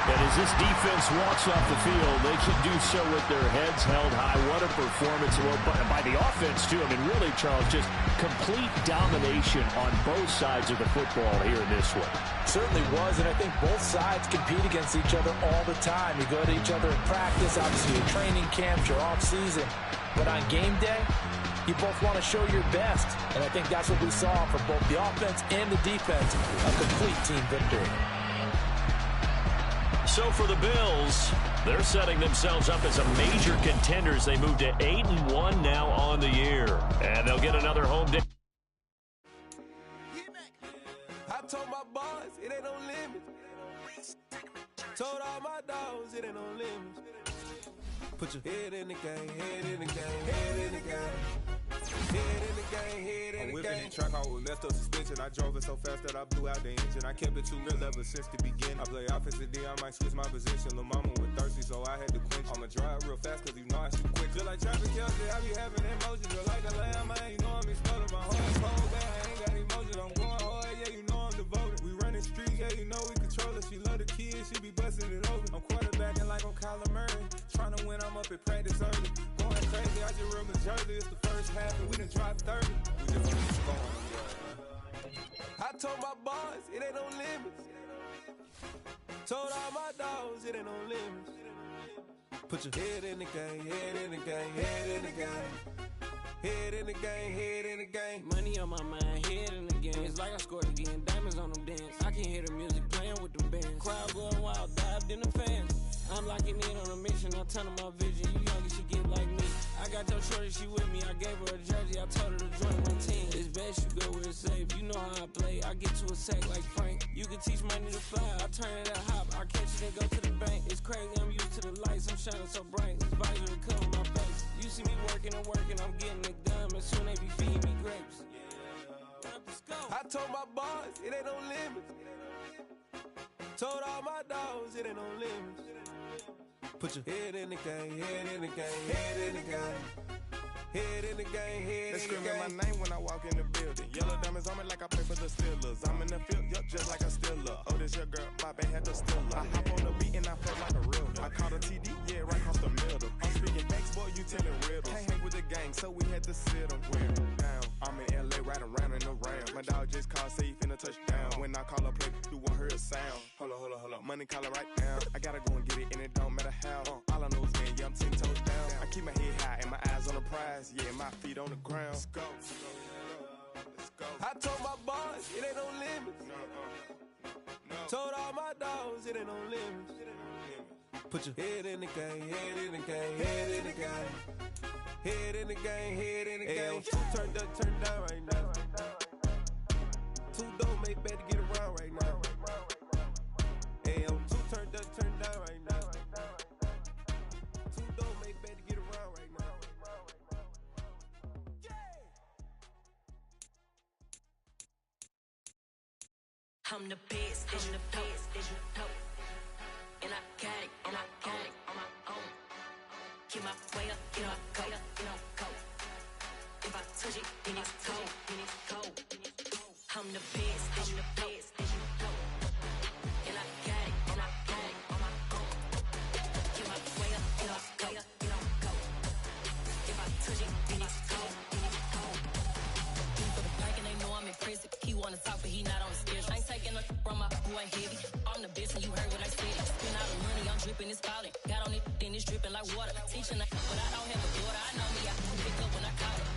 And as this defense walks off the field, they can do so with their heads held high. What a performance by the offense, too. I mean, really, Charles, just complete domination on both sides of the football here in this one. Certainly was, and I think both sides compete against each other all the time. You go to each other in practice, obviously your training camps, your off-season. But on game day, you both want to show your best. And I think that's what we saw from both the offense and the defense, a complete team victory. So for the Bills, they're setting themselves up as a major contender as they move to 8-1 now on the year. And they'll get another home day. I told my boys it ain't no limit. Told all my dogs it ain't no limit. Put your head in the game, head in the game, head in the game. Head in the game, head in the game. I'm whipping the track out with messed up suspension. I drove it so fast that I blew out the engine. I kept it too real ever since the beginning. I play offensive D, I might switch my position. Lil' mama was thirsty, so I had to quench. I'ma drive real fast, cause you know I shoot quick. Just like traffic Kelsey, I be having emotions. Just like a lamb, man, you know I'm exploding. My heart cold, man, I ain't got emotions. I'm going hard, yeah, you know I'm devoted. We running streets, yeah, you know we control it. She love the kids, she be busting it open. I'm quarterbacking like I'm Kyler Murray. Trying to win, I'm up at practice early. Going crazy, I just rub the jersey. It's the first half, and we done dropped 30. We just going. I told my boys it ain't no limits. Told all my dogs it ain't no limits. Put your head in the game, head in the game, head in the game. Head in the game, head in the game. Money on my mind, head in the game. It's like I scored again, diamonds on them dance. I can hear the music playing with them bands. Crowd going wild, dived in the fans. I'm locking in on a mission, I'm turning my vision. You young, you should get like me. I got your shorty, she with me. I gave her a jersey, I told her to join my team. It's best you go where it's safe. You know how I play. I get to a sack like Frank. You can teach money to fly. I turn it that hop. I catch it and go to the bank. It's crazy, I'm used to the lights. I'm shining so bright. This visor to cover my face. You see me working and working, I'm getting it done. And soon they be feeding me grapes. Let's go. I told my boys, it ain't no limits. Told all my dogs, it ain't no limits. Put your head in the game, head in the game, head in the game. Head in the game, head in the game. They screaming my name when I walk in the building. Yellow diamonds on me like I play for the Steelers. I'm in the field, yup, just like a Steeler. Oh, this your girl, my band had the Steeler. I hop on the beat and I flow like a real. I caught a TD, yeah, right across the middle. I'm speaking facts, boy, you telling riddles. Can't hang with the gang, so we had to sit them down. I'm in LA, riding around in the ram. My dog just called, say he finna touch down. When I call a play, you won't hear a sound. Hold up, money calling right now. I gotta go and get it, and it don't matter how. All I know is man, yeah, I'm 10 toes down. I keep my head high and my eyes on the prize. Yeah, my feet on the ground. Let's go. I told my boys, it ain't no limits. Told all my dogs, it ain't no limits. Put your head in the game, head in the game, head in the game. Head in the game, head in the game. Two turned up, turned down right now. Two don't make better get around right now. Hey, I'm two turned up, turned down right now. Two don't make better get around right now. I'm the best, I'm the best, and I got it, and I got it on my own. Get my way up, get my go, go. If I touch it, then it's cold, I'm the best, I'm the best, and I got it, and I got it on my own. Get my way up, get my go. If I touch it, then it's cold, For the bank and they know I'm impressive. He wanna talk, but he not on the schedule. I ain't taking a from my boy heavy. I'm the best, and you heard what I said. Spend all the money, I'm dripping, it's falling. Got on it, then it's dripping like water. Teaching, but I don't have a daughter. I know me, I can pick up when I call it.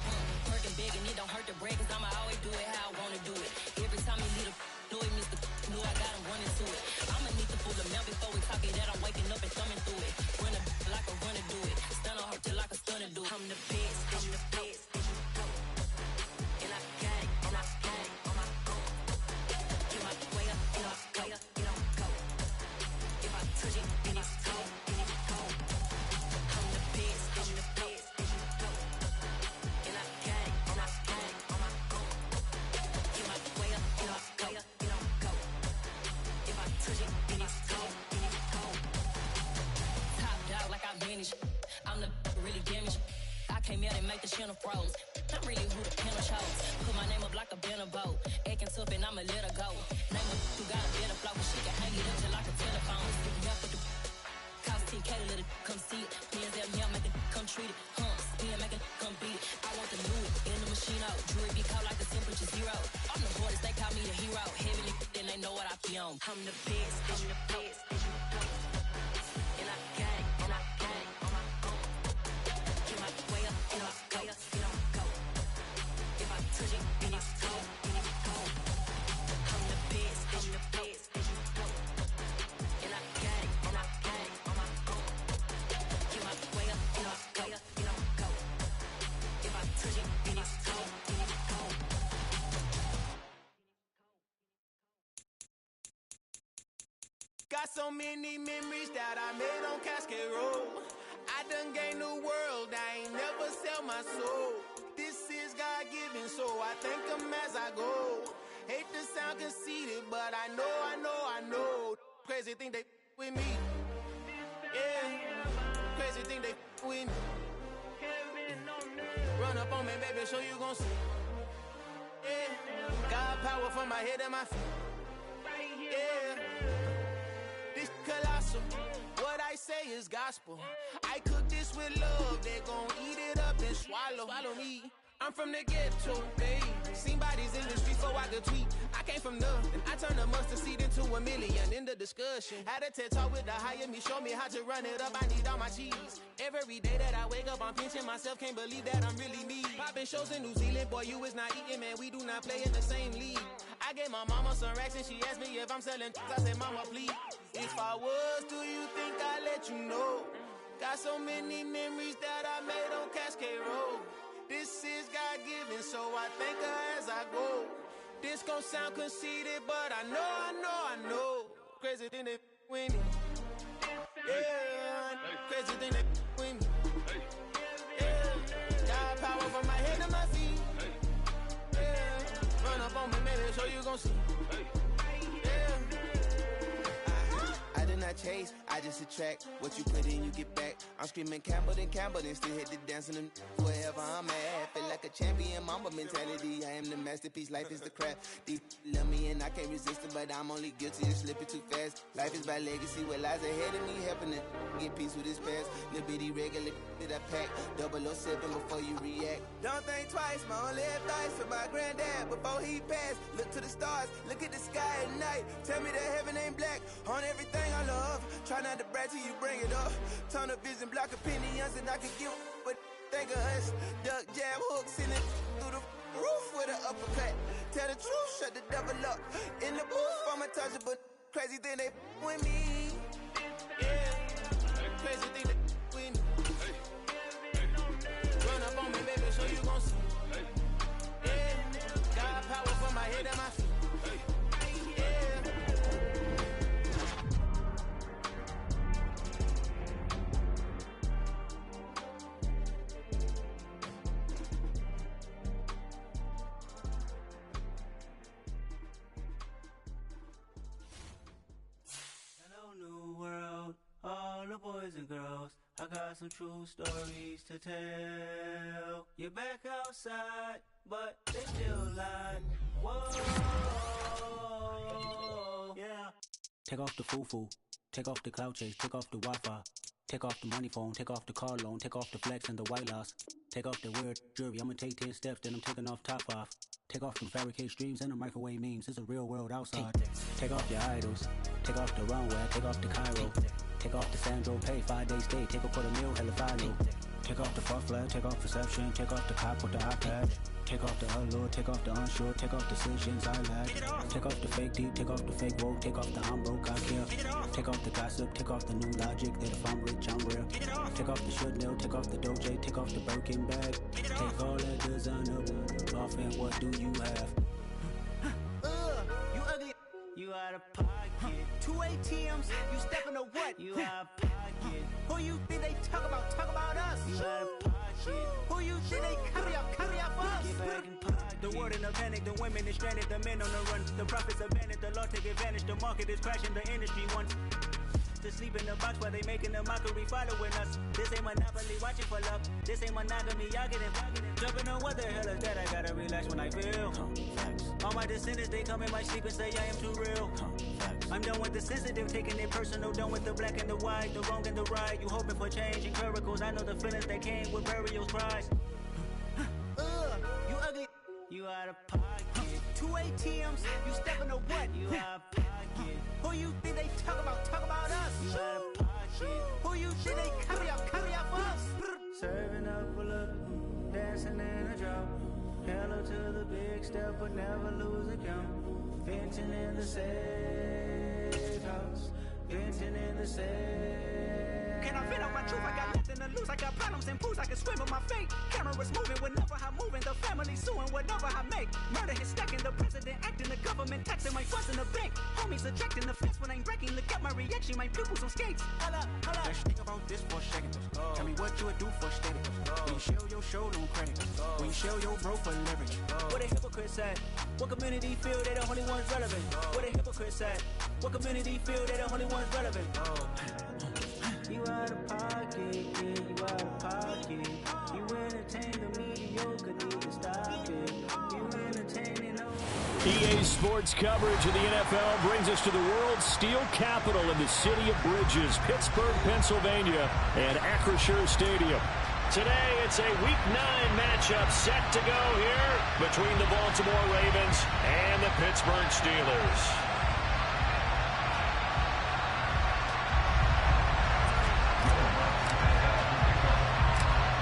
Working big, and it don't hurt to break, cause I'ma always do it how I wanna do it. Every time he leave the know he missed the knew I got him running to it. I'ma need to pull the mail before we talk it that I'm waking up and thumbing through it. Run a like a runner do it. Stun on her till like a stunner do it. I'm the best, I'm the best. And I got it, and I got it on my own. Get my way up, get my go. If I touch it, then it's cold, I'm the best, I'm the best. And I got it, and I got it on my own. Get my way up, get my go. If I touch it, then it's cold, Top dog like I manage. I'm the really damaged. I came out and make the channel froze. I'm really who the panel chose. Put my name up like a banner boat. Acting tough and I'ma let her go. Name her who got a better flow, but she can hang it up just like a telephone. Yeah, for the cost 10K to let it come see it. Hands out, yeah, make it come treat it. Spin, make it come beat it. I want the new in the machine out. Jewelry be caught like the temperature zero. I'm the hardest, they call me the hero. Heavily, then they know what I be on. I'm the best, I'm the best. And I got it, and I got it on my own. Get my way up, get my go. If I touch it, then it's cold, I'm the best, I'm the best. And I got it, and I got it on my own. Get my way up, get my go. If I touch it, then it's cold, Got so many memories that I made on Cascade Road. I done gained the world, I ain't never sell my soul. This is God-given, so I thank him as I go. Hate to sound conceited, but I know. Crazy thing they with me. Yeah, crazy thing they with me. Run up on me, baby, show you gon' see. Yeah, got power from my head and my feet. Yeah. This colossal, what I say is gospel. I cook this with love, they gon' eat it up and swallow me. I'm from the ghetto, babe. Seen bodies in the streets so I could tweet. I came from nothing, I turned a mustard seed into a million in the discussion. Had a TED talk with the higher me, show me how to run it up, I need all my cheese. Every day that I wake up, I'm pinching myself, can't believe that I'm really me. Popping shows in New Zealand, boy, you is not eating, man, we do not play in the same league. I gave my mama some racks and she asked me if I'm selling, I said, mama, please. If I was, do you think I'd let you know? Got so many memories that I made on Cascade Road. This is God-given, so I thank her as I go. This gon' sound conceited, but I know. Crazy thing they with me. Yeah, crazy thing they with me. Yeah, so you gon' see. I did not chase, I just attract. What you put in, you get back. I'm screaming Campbell, then still hit the dance and wherever I'm at. Feel like a champion, mama mentality. I am the masterpiece, life is the crap. Deep love me and I can't resist it, but I'm only guilty of slipping too fast. Life is by legacy, what lies ahead of me, helping to get peace with this past. Little bitty regular that I pack, 007 before you react. Don't think twice, my only advice for my granddad before he passed. Look to the stars, look at the sky at night. Tell me that heaven ain't black on everything I love. Try not to brag till you bring it up. Tunnel vision, block opinions, and I can give but think of us. Duck jab hooks in it through the roof with an uppercut. Tell the truth, shut the devil up. In the booth, I'm untouchable. Crazy thing they with me. Yeah, crazy thing they with me. Run up on me, baby, so you gon' see. Yeah, got power from my head and my feet. All the boys and girls, I got some true stories to tell. You're back outside, but they still lie. Whoa, yeah. Take off the foo-foo, take off the cloud chase, take off the Wi-Fi. Take off the money phone, take off the car loan, take off the flex and the white loss. Take off the weird jewelry, I'ma take 10 steps, then I'm taking off top 5. Take off from fabricated streams and the microwave memes, it's a real world outside. Take off your idols, take off the runway, take off the Cairo. Take off the Sandro pay, 5 days stay, take a quarter meal, hella final. Take off the far flag, take off perception, take off the cop with the iPad. Take off the allure, take off the unsure, take off decisions I lack. Take off the fake deep, take off the fake woke, take off the I'm broke, I care. Take off the gossip, take off the new logic, that if I'm rich, I'm real. Take off the should know, take off the doje, take off the Birkin bag. Take all that designer off and what do you have? You ugly, you out of pocket. 2 ATMs, you stepping to what? You out of pocket. Who you think they talk about us? You out of pocket. Who you think they carry up us? Get back in pocket. The world in a panic, the women is stranded, the men on the run. The profits abandoned, the law take advantage, the market is crashing, the industry wants to sleep in the box while they making a mockery following us. This ain't monopoly, watching for love. This ain't monogamy, y'all getting jumping on what the hell is that? I gotta relax when I feel. All my descendants, they come in my sleep and say I am too real. I'm done with the sensitive, taking it personal. Done with the black and the white, the wrong and the right. You hoping for change and miracles. I know the feelings that came with burial cries. You ugly, you out of pocket. 2 ATMs, you stepping to what? You out of pocket. Who you think they talk about us? You out of pocket. Who you think they carry up us? Serving up a look, dancing in a drop. Hello to the big step, but never lose a count. Venting in the safe house, venting in the safe. Can I vent out my truth? I got nothing to lose. I got problems and booze. I can swim with my fate. Cameras moving whenever I'm moving. The family suing whatever I make. Murder is stacking. The president acting. The government taxing. My funds in the bank. Homies ejecting the fence when I'm breaking. Look at my reaction. My pupils on skates. Hold up. Let's think about this for a second. Tell me what you would do for steady. When you shell your show, no credit. When you shell your bro for leverage. What a hypocrite said. What community feel they the only ones relevant? What a hypocrite said. What community feel they the only ones relevant? You out of pocket, yeah, you out of pocket. You entertain the mediocre, need to stop it. You entertaining EA Sports coverage of the NFL brings us to the world's steel capital in the city of bridges, Pittsburgh, Pennsylvania, and Acrisure Stadium. Today, it's a Week 9 matchup set to go here between the Baltimore Ravens and the Pittsburgh Steelers.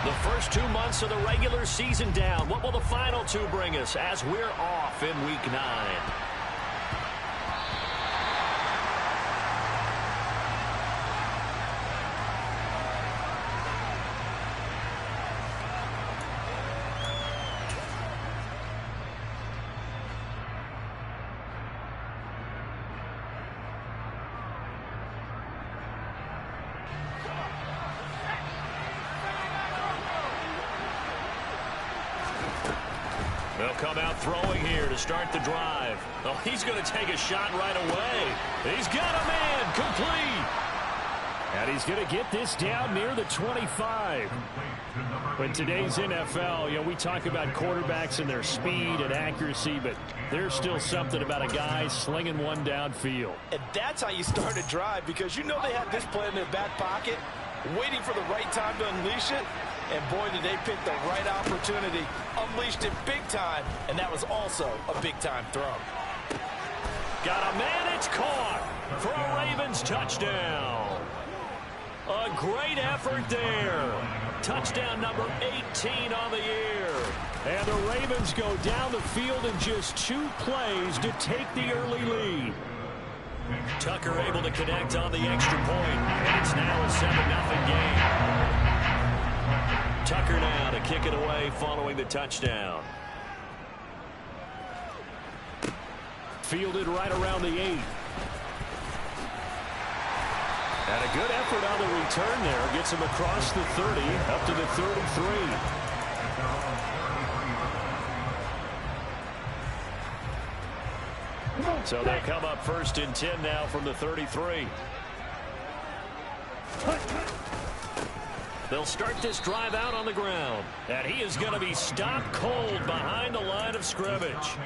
The first 2 months of the regular season down. What will the final 2 bring us as we're off in Week 9? They'll come out throwing here to start the drive. Oh, he's going to take a shot right away. He's got a man complete. And he's going to get this down near the 25. In today's NFL, we talk about quarterbacks and their speed and accuracy, but there's still something about a guy slinging one downfield. And that's how you start a drive, because you know they have this play in their back pocket, waiting for the right time to unleash it. And boy, did they pick the right opportunity, unleashed it big time, and that was also a big-time throw. Got a man, it's caught for a Ravens touchdown. A great effort there. Touchdown number 18 on the year. And the Ravens go down the field in just 2 plays to take the early lead. Tucker able to connect on the extra point, and it's now a 7-0 game. Tucker now to kick it away following the touchdown. Fielded right around the 8. And a good effort on the return there. Gets him across the 30, up to the 33. So they'll come up 1st and 10 now from the 33. They'll start this drive out on the ground. And he is going to be stopped cold behind the line of scrimmage.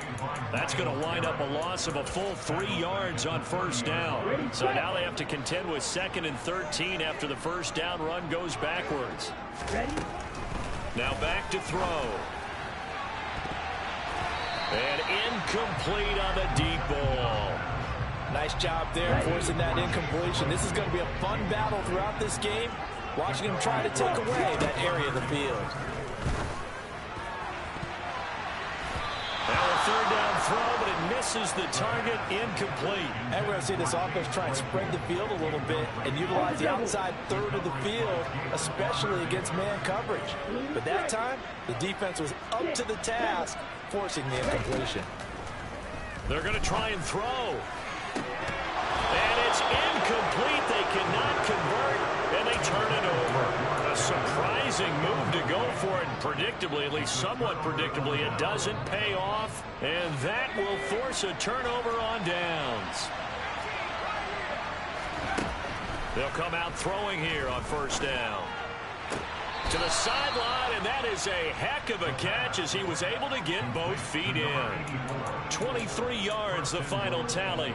That's going to wind up a loss of a full 3 yards on 1st down. So now they have to contend with 2nd and 13 after the 1st down run goes backwards. Now back to throw. And incomplete on the deep ball. Nice job there forcing that incompletion. This is going to be a fun battle throughout this game. Watching him try to take away that area of the field. Now a 3rd down throw, but it misses the target, incomplete. And we're going to see this offense try and spread the field a little bit and utilize the outside 1/3 of the field, especially against man coverage. But that time, the defense was up to the task, forcing the incompletion. They're going to try and throw. And it's incomplete. They cannot convert, and they turn it over. A surprising move to go for it. Predictably, at least somewhat predictably, it doesn't pay off, and that will force a turnover on downs. They'll come out throwing here on 1st down. To the sideline, and that is a heck of a catch as he was able to get both feet in. 23 yards, the final tally.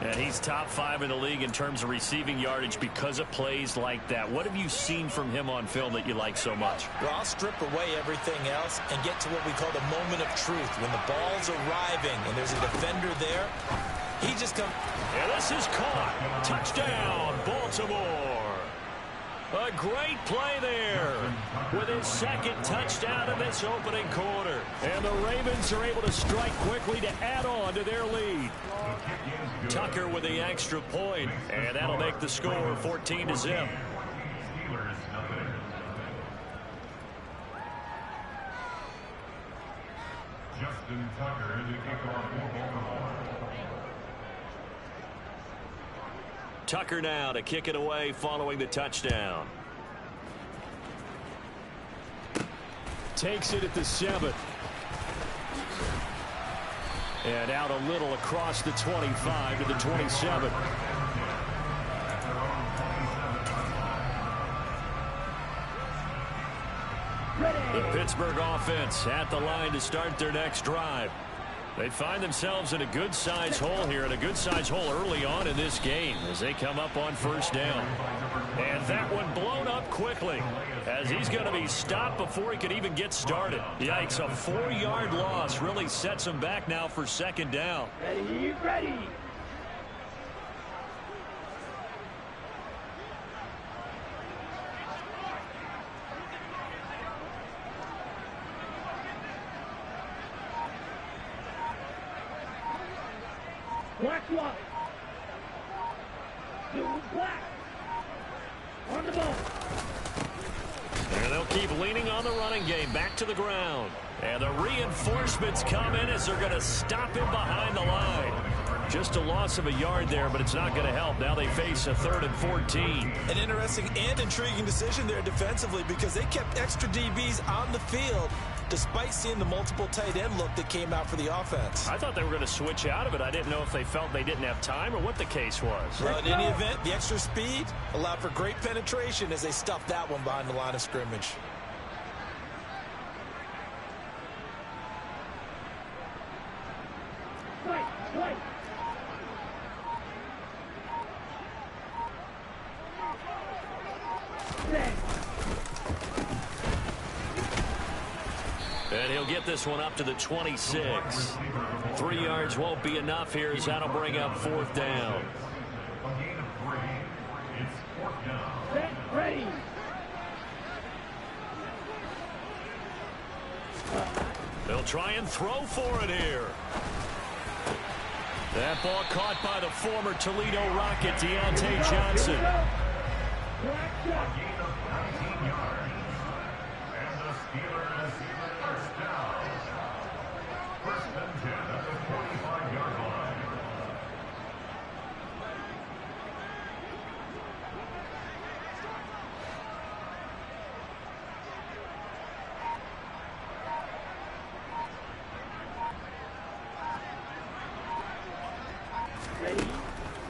And he's top 5 in the league in terms of receiving yardage because of plays like that. What have you seen from him on film that you like so much? Well, I'll strip away everything else and get to what we call the moment of truth. When the ball's arriving and there's a defender there, he just comes. And this is caught. Touchdown, Baltimore. A great play there with his 2nd touchdown in this opening quarter. And the Ravens are able to strike quickly to add on to their lead. Tucker with the extra point, and that'll make the score 14-0. Tucker now to kick it away following the touchdown. Takes it at the 7. And out a little across the 25 to the 27. The Pittsburgh offense at the line to start their next drive. They find themselves in a good-sized hole here, and a good-sized hole early on in this game as they come up on 1st down. And that one blown up quickly as he's going to be stopped before he could even get started. Yikes, a 4-yard loss really sets him back now for 2nd down. Ready. Black one. Black. On the ball. And they'll keep leaning on the running game. Back to the ground. And the reinforcements come in as they're going to stop him behind the line. Just a loss of a yard there, but it's not going to help. Now they face a 3rd and 14. An interesting and intriguing decision there defensively because they kept extra DBs on the field. despite seeing the multiple tight end look that came out for the offense. I thought they were going to switch out of it. I didn't know if they felt they didn't have time or what the case was. Well, in any event, the extra speed allowed for great penetration as they stuffed that one behind the line of scrimmage. And he'll get this one up to the 26. 3 yards won't be enough here as that'll bring up 4th down. Ready. They'll try and throw for it here. That ball caught by the former Toledo Rocket, Deontay Johnson.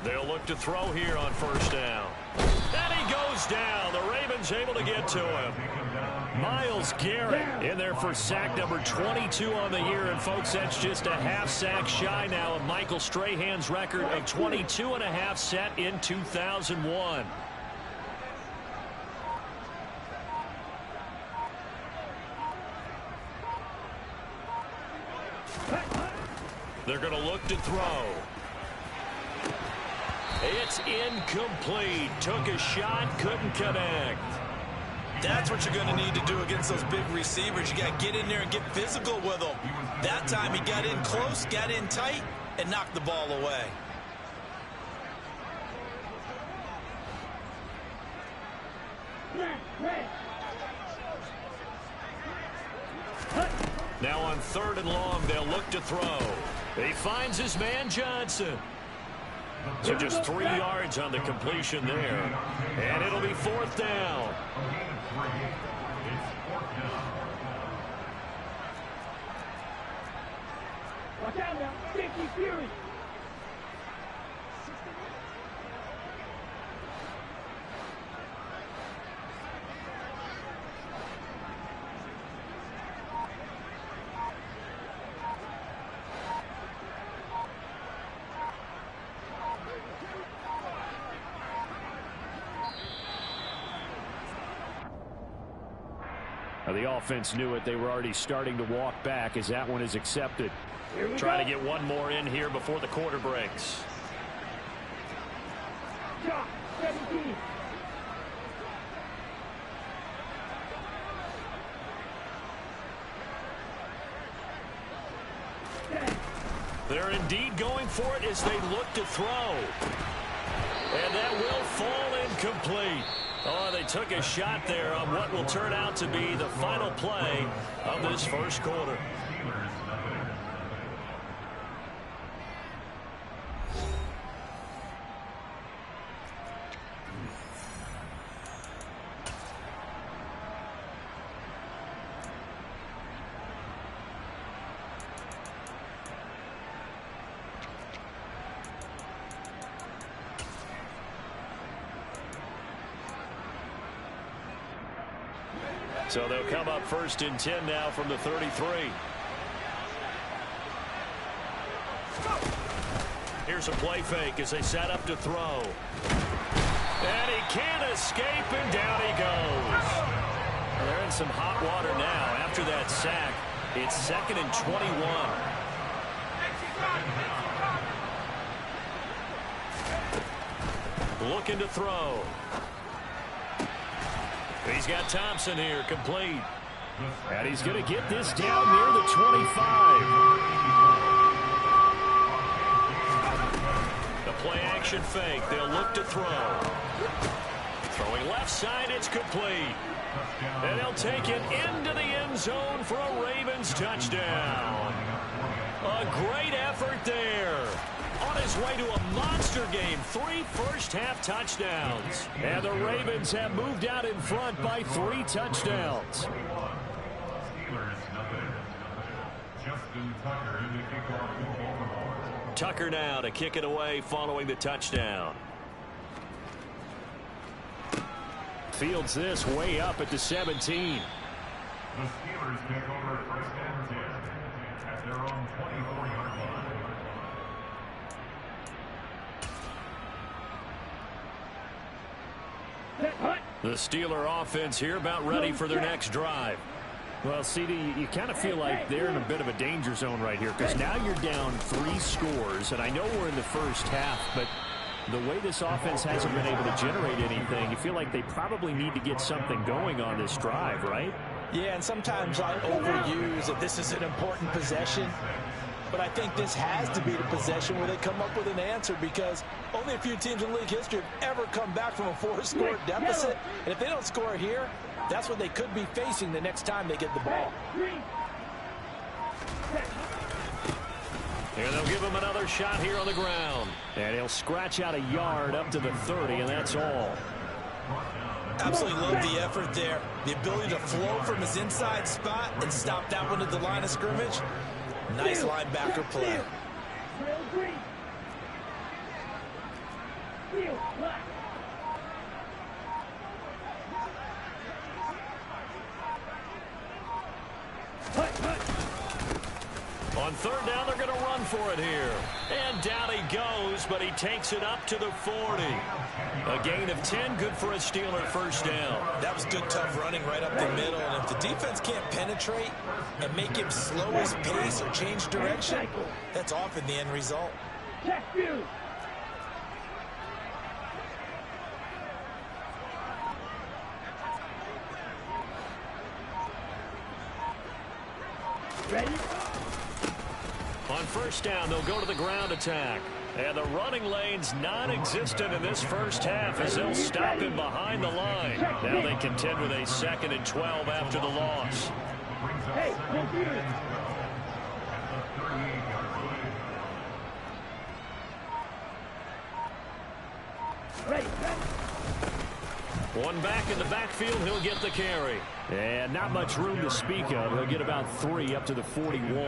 They'll look to throw here on 1st down. And he goes down. The Ravens able to get to him. Myles Garrett in there for sack number 22 on the year. And, folks, that's just a half sack shy now of Michael Strahan's record of 22.5 set in 2001. They're going to look to throw. It's incomplete. Took a shot, couldn't connect. That's what you're going to need to do against those big receivers. You got to get in there and get physical with them. That time he got in close, got in tight, and knocked the ball away. Now on 3rd and long, they'll look to throw. He finds his man Johnson. So just 3 yards on the completion there. And it'll be 4th down. Watch out now. Safety Fury. The offense knew it. They were already starting to walk back as that one is accepted. Trying to get one more in here before the quarter breaks. Shot 17. They're indeed going for it as they look to throw. And that will fall incomplete. Oh, they took a shot there on what will turn out to be the final play of this first quarter. So they'll come up 1st and 10 now from the 33. Here's a play fake as they set up to throw. And he can't escape, and down he goes. Well, they're in some hot water now. After that sack, it's 2nd and 21. Looking to throw. He's got Thompson here, complete. And he's going to get this down near the 25. The play-action fake. They'll look to throw. Throwing left side, it's complete. And they'll take it into the end zone for a Ravens touchdown. A great effort there. On his way to a monster game, 3 first-half touchdowns. And the Ravens have moved out in front by 3 touchdowns. Tucker now to kick it away following the touchdown. Fields this way up at the 17. The Steelers take over first and 10 at their own 24-yard line. The Steeler offense here about ready for their next drive. Well, CD, you kind of feel like they're in a bit of a danger zone right here because now you're down 3 scores, and I know we're in the first half, but the way this offense hasn't been able to generate anything, you feel like they probably need to get something going on this drive, right? Yeah, and sometimes I overuse that this is an important possession, but I think this has to be the possession where they come up with an answer because only a few teams in league history have ever come back from a 4-score deficit, and if they don't score here, that's what they could be facing the next time they get the ball. And they'll give him another shot here on the ground. And he'll scratch out a yard up to the 30, and that's all. Absolutely love the effort there. The ability to flow from his inside spot and stop that one at the line of scrimmage. Nice linebacker play. On third down, they're going to run for it here. And down he goes, but he takes it up to the 40. A gain of 10, good for a Steeler first down. That was good, tough running right up the middle. And if the defense can't penetrate and make him slow his pace or change direction, that's often the end result. Ready? On first down, they'll go to the ground attack. And the running lane's non-existent in this first half as they'll stop him behind the line. Now they contend with a 2nd and 12 after the loss. Hey, ready. One back in the backfield, he'll get the carry. And not much room to speak of. He'll get about 3 up to the 41.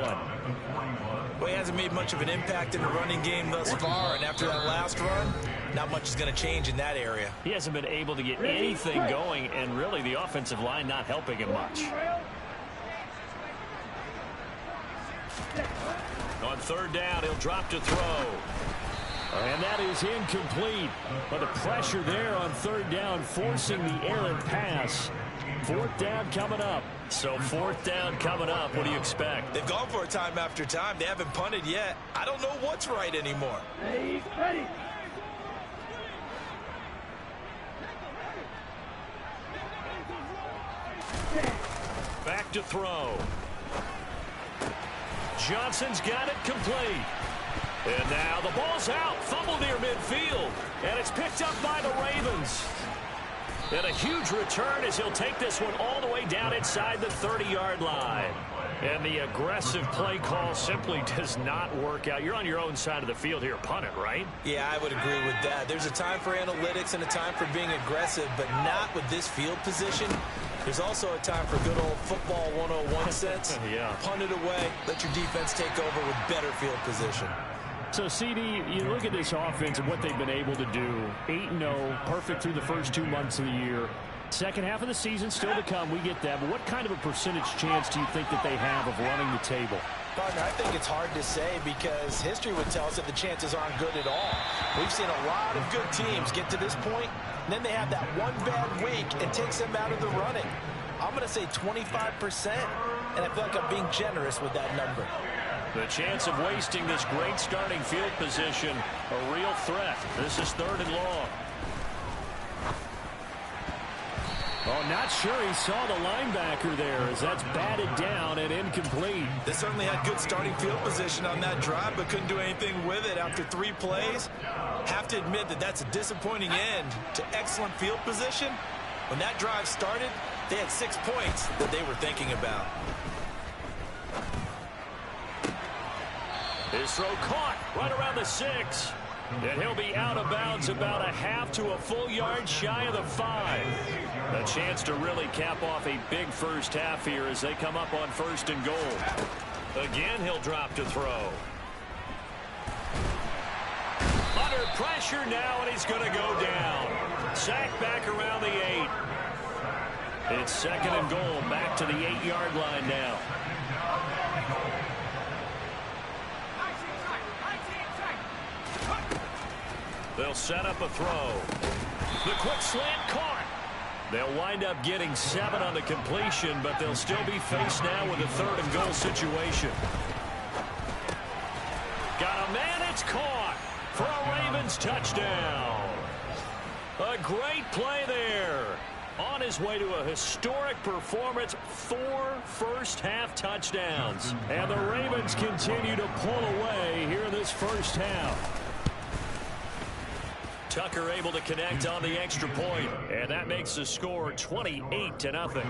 Well, he hasn't made much of an impact in the running game thus far, and after that last run, not much is going to change in that area. He hasn't been able to get anything going, and really the offensive line not helping him much. On third down, he'll drop to throw. And that is incomplete. But the pressure there on third down, forcing the errant pass. Fourth down coming up. So fourth down coming up. What do you expect? They've gone for it time after time. They haven't punted yet. I don't know what's right anymore. Ready. Back to throw. Johnson's got it complete. And now the ball's out. Fumble near midfield. And it's picked up by the Ravens. And a huge return as he'll take this one all the way down inside the 30-yard line. And the aggressive play call simply does not work out. You're on your own side of the field here. Punt it, right? Yeah, I would agree with that. There's a time for analytics and a time for being aggressive, but not with this field position. There's also a time for good old football 101 sense. Yeah. Punt it away. Let your defense take over with better field position. So, CD, you look at this offense and what they've been able to do. 8-0, perfect through the first 2 months of the year. Second half of the season still to come. We get that. But what kind of a percentage chance do you think that they have of running the table? Partner, I think it's hard to say because history would tell us that the chances aren't good at all. We've seen a lot of good teams get to this point, and then they have that one bad week and takes them out of the running. I'm going to say 25%, and I feel like I'm being generous with that number. The chance of wasting this great starting field position, a real threat. This is 3rd and long. Oh, not sure he saw the linebacker there as that's batted down and incomplete. They certainly had good starting field position on that drive, but couldn't do anything with it after 3 plays. Have to admit that that's a disappointing end to excellent field position. When that drive started, they had 6 points that they were thinking about. His throw caught right around the 6. And he'll be out of bounds about a half to a full yard shy of the 5. A chance to really cap off a big first half here as they come up on 1st and goal. Again, he'll drop to throw. Under pressure now, and he's going to go down. Sacked back around the 8. It's 2nd and goal, back to the 8-yard line now. They'll set up a throw. The quick slant caught. They'll wind up getting 7 on the completion, but they'll still be faced now with a 3rd and goal situation. Got a man, it's caught for a Ravens touchdown. A great play there. On his way to a historic performance, 4 first-half touchdowns. And the Ravens continue to pull away here in this first half. Tucker able to connect on the extra point, and that makes the score 28-0.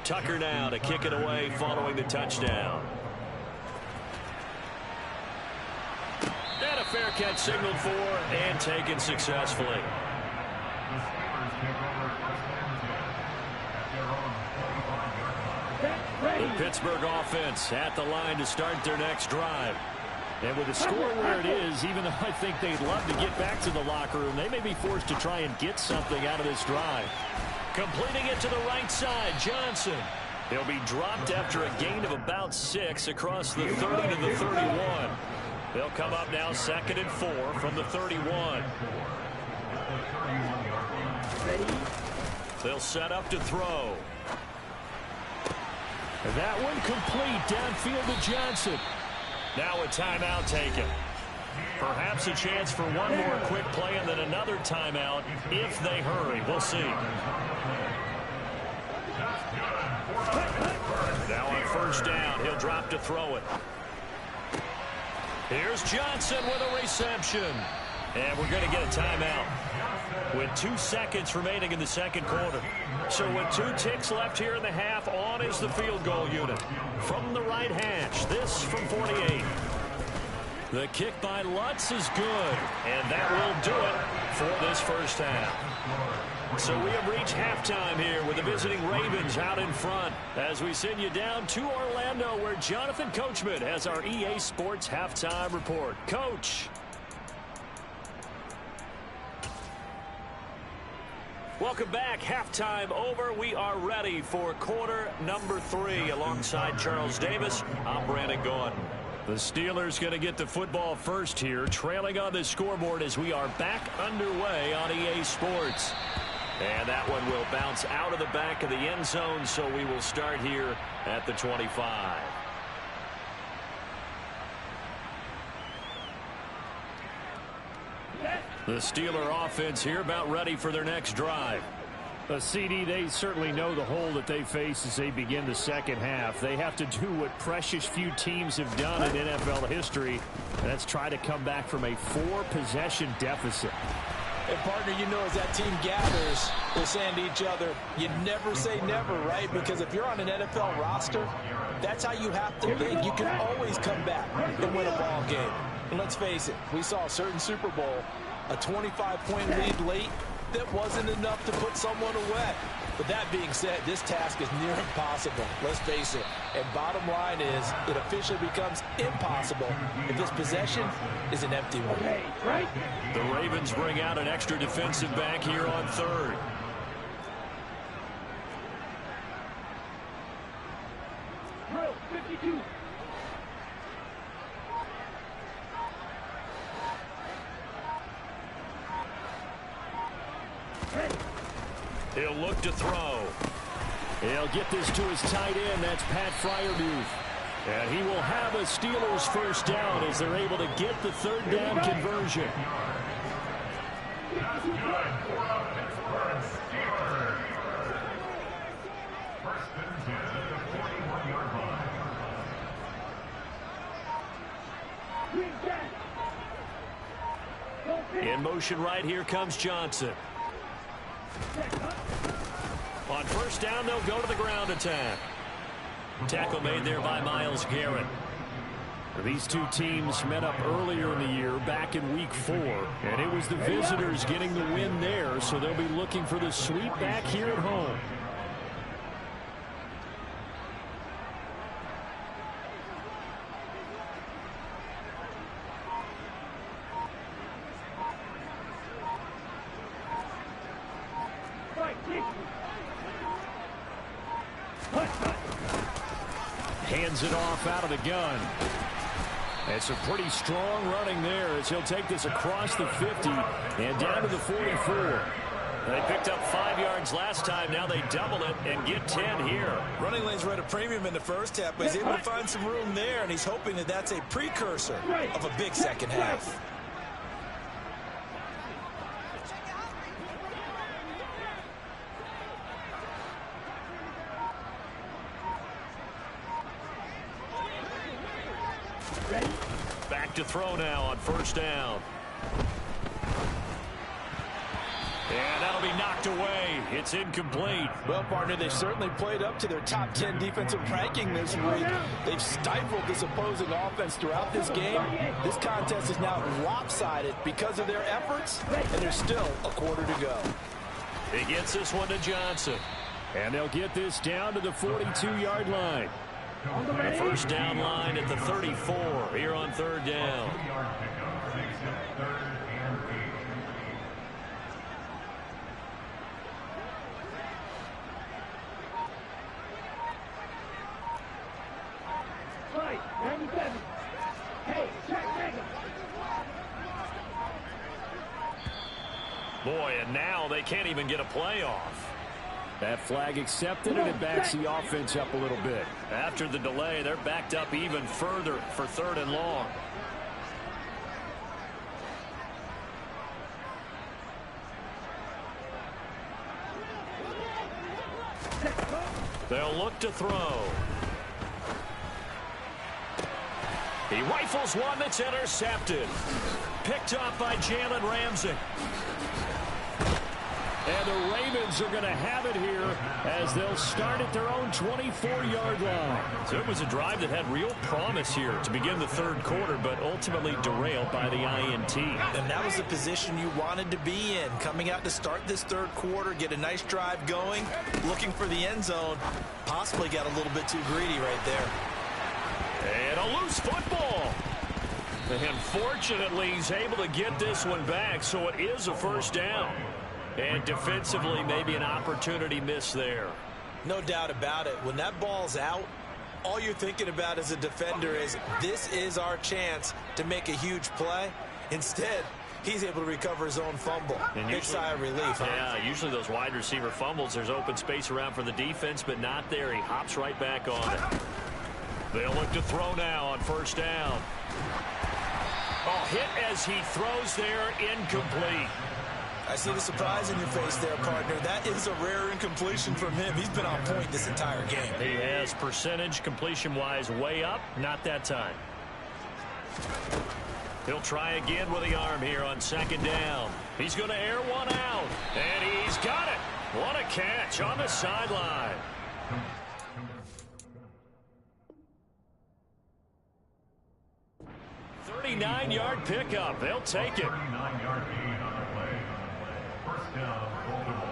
Tucker now to kick it away following the touchdown. And a fair catch signaled for and taken successfully. The Pittsburgh offense at the line to start their next drive. And with the score where it is, even though I think they'd love to get back to the locker room, they may be forced to try and get something out of this drive. Completing it to the right side, Johnson. He'll be dropped after a gain of about 6 across the 30 to the 31. They'll come up now 2nd and 4 from the 31. They'll set up to throw. That one complete downfield to Johnson. Now a timeout taken. Perhaps a chance for one more quick play and then another timeout if they hurry. We'll see. Now on 1st down, he'll drop to throw it. Here's Johnson with a reception. And we're going to get a timeout with 2 seconds remaining in the 2nd quarter. So with 2 ticks left here in the half, on is the field goal unit. From the right hash, this from 48. The kick by Lutz is good, and that will do it for this first half. So we have reached halftime here with the visiting Ravens out in front as we send you down to Orlando where Jonathan Coachman has our EA Sports halftime report. Coach. Welcome back. Halftime over. We are ready for quarter number 3. Alongside Charles Davis, I'm Brandon Gordon. The Steelers going to get the football first here, trailing on the scoreboard as we are back underway on EA Sports. And that one will bounce out of the back of the end zone, so we will start here at the 25. The Steeler offense here about ready for their next drive. CD, they certainly know the hole that they face as they begin the second half. They have to do what precious few teams have done in NFL history, and that's try to come back from a 4-possession deficit. And, partner, you know, as that team gathers, they're saying to each other, you never say never, right? Because if you're on an NFL roster, that's how you have to think. You can always come back and win a ball game. And let's face it, we saw a certain Super Bowl, a 25-point lead late, that wasn't enough to put someone away. But that being said, this task is near impossible. Let's face it. And bottom line is, it officially becomes impossible if this possession is an empty one. Right? The Ravens bring out an extra defensive back here on 3rd. Drill 52. He'll look to throw. He'll get this to his tight end. That's Pat Freiermuth. And he will have a Steelers first down as they're able to get the 3rd down conversion. In motion right here comes Johnson. On 1st down, they'll go to the ground attack. Tackle made there by Myles Garrett. These two teams met up earlier in the year, back in Week 4, and it was the visitors getting the win there, so they'll be looking for the sweep back here at home. Hands it off out of the gun. And some pretty strong running there as he'll take this across the 50 and down to the 44. They picked up 5 yards last time. Now they double it and get 10 here. Running lanes were at a premium in the first half, but he's able to find some room there, and he's hoping that that's a precursor of a big second half. Back to throw now on first down. And that'll be knocked away. It's incomplete. Well, partner, they've certainly played up to their top 10 defensive ranking this week. They've stifled this opposing offense throughout this game. This contest is now lopsided because of their efforts, and there's still a quarter to go. He gets this one to Johnson. And they'll get this down to the 42-yard line. The first down line at the 34 here on third down. Boy, and now they can't even get a play off. That flag accepted, and it backs the offense up a little bit. After the delay, they're backed up even further for third and long. They'll look to throw. He rifles one that's intercepted. Picked off by Jalen Ramsey. And the Ravens are going to have it here as they'll start at their own 24-yard line. So it was a drive that had real promise here to begin the third quarter, but ultimately derailed by the INT. And that was the position you wanted to be in. Coming out to start this third quarter, get a nice drive going, looking for the end zone. Possibly got a little bit too greedy right there. And a loose football. And fortunately, he's able to get this one back, so it is a first down. And defensively, maybe an opportunity missed there. No doubt about it. When that ball's out, all you're thinking about as a defender is, this is our chance to make a huge play. Instead, he's able to recover his own fumble. And big sigh of relief, huh? Yeah, usually those wide receiver fumbles, there's open space around for the defense, but not there. He hops right back on it. They'll look to throw now on first down. Oh, hit as he throws there, incomplete. I see the surprise in your face there, partner. That is a rare incompletion from him. He's been on point this entire game. He has percentage completion-wise way up. Not that time. He'll try again with the arm here on second down. He's going to air one out. And he's got it. What a catch on the sideline. $39-yard pickup. They'll take it. 39-yard gain on the play. First down, Baltimore.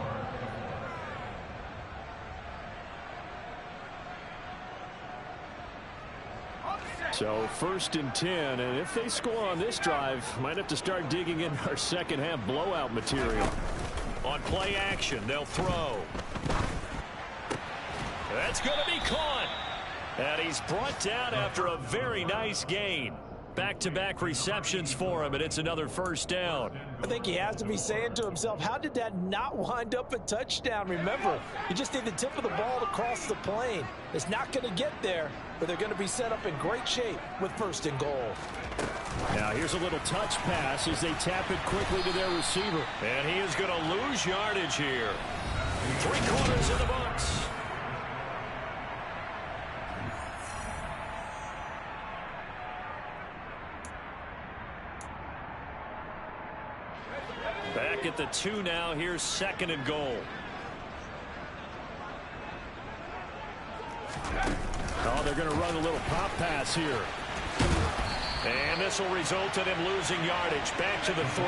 So first and 10, and if they score on this drive, might have to start digging in our second half blowout material. On play action, they'll throw. That's going to be caught. And he's brought down after a very nice gain. Back-to-back receptions for him, and it's another first down. I think he has to be saying to himself, how did that not wind up a touchdown? Remember, you just need the tip of the ball to cross the plane. It's not going to get there, but they're going to be set up in great shape with first and goal. Now here's a little touch pass as they tap it quickly to their receiver. And he is going to lose yardage here. 3 quarters in the books. Back at the 2 now. Here's second and goal. Oh, they're going to run a little pop pass here. And this will result in him losing yardage. Back to the 3.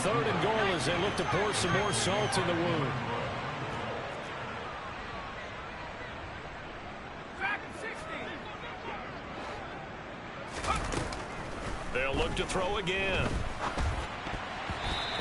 Third and goal as they look to pour some more salt in the wound. They'll look to throw again.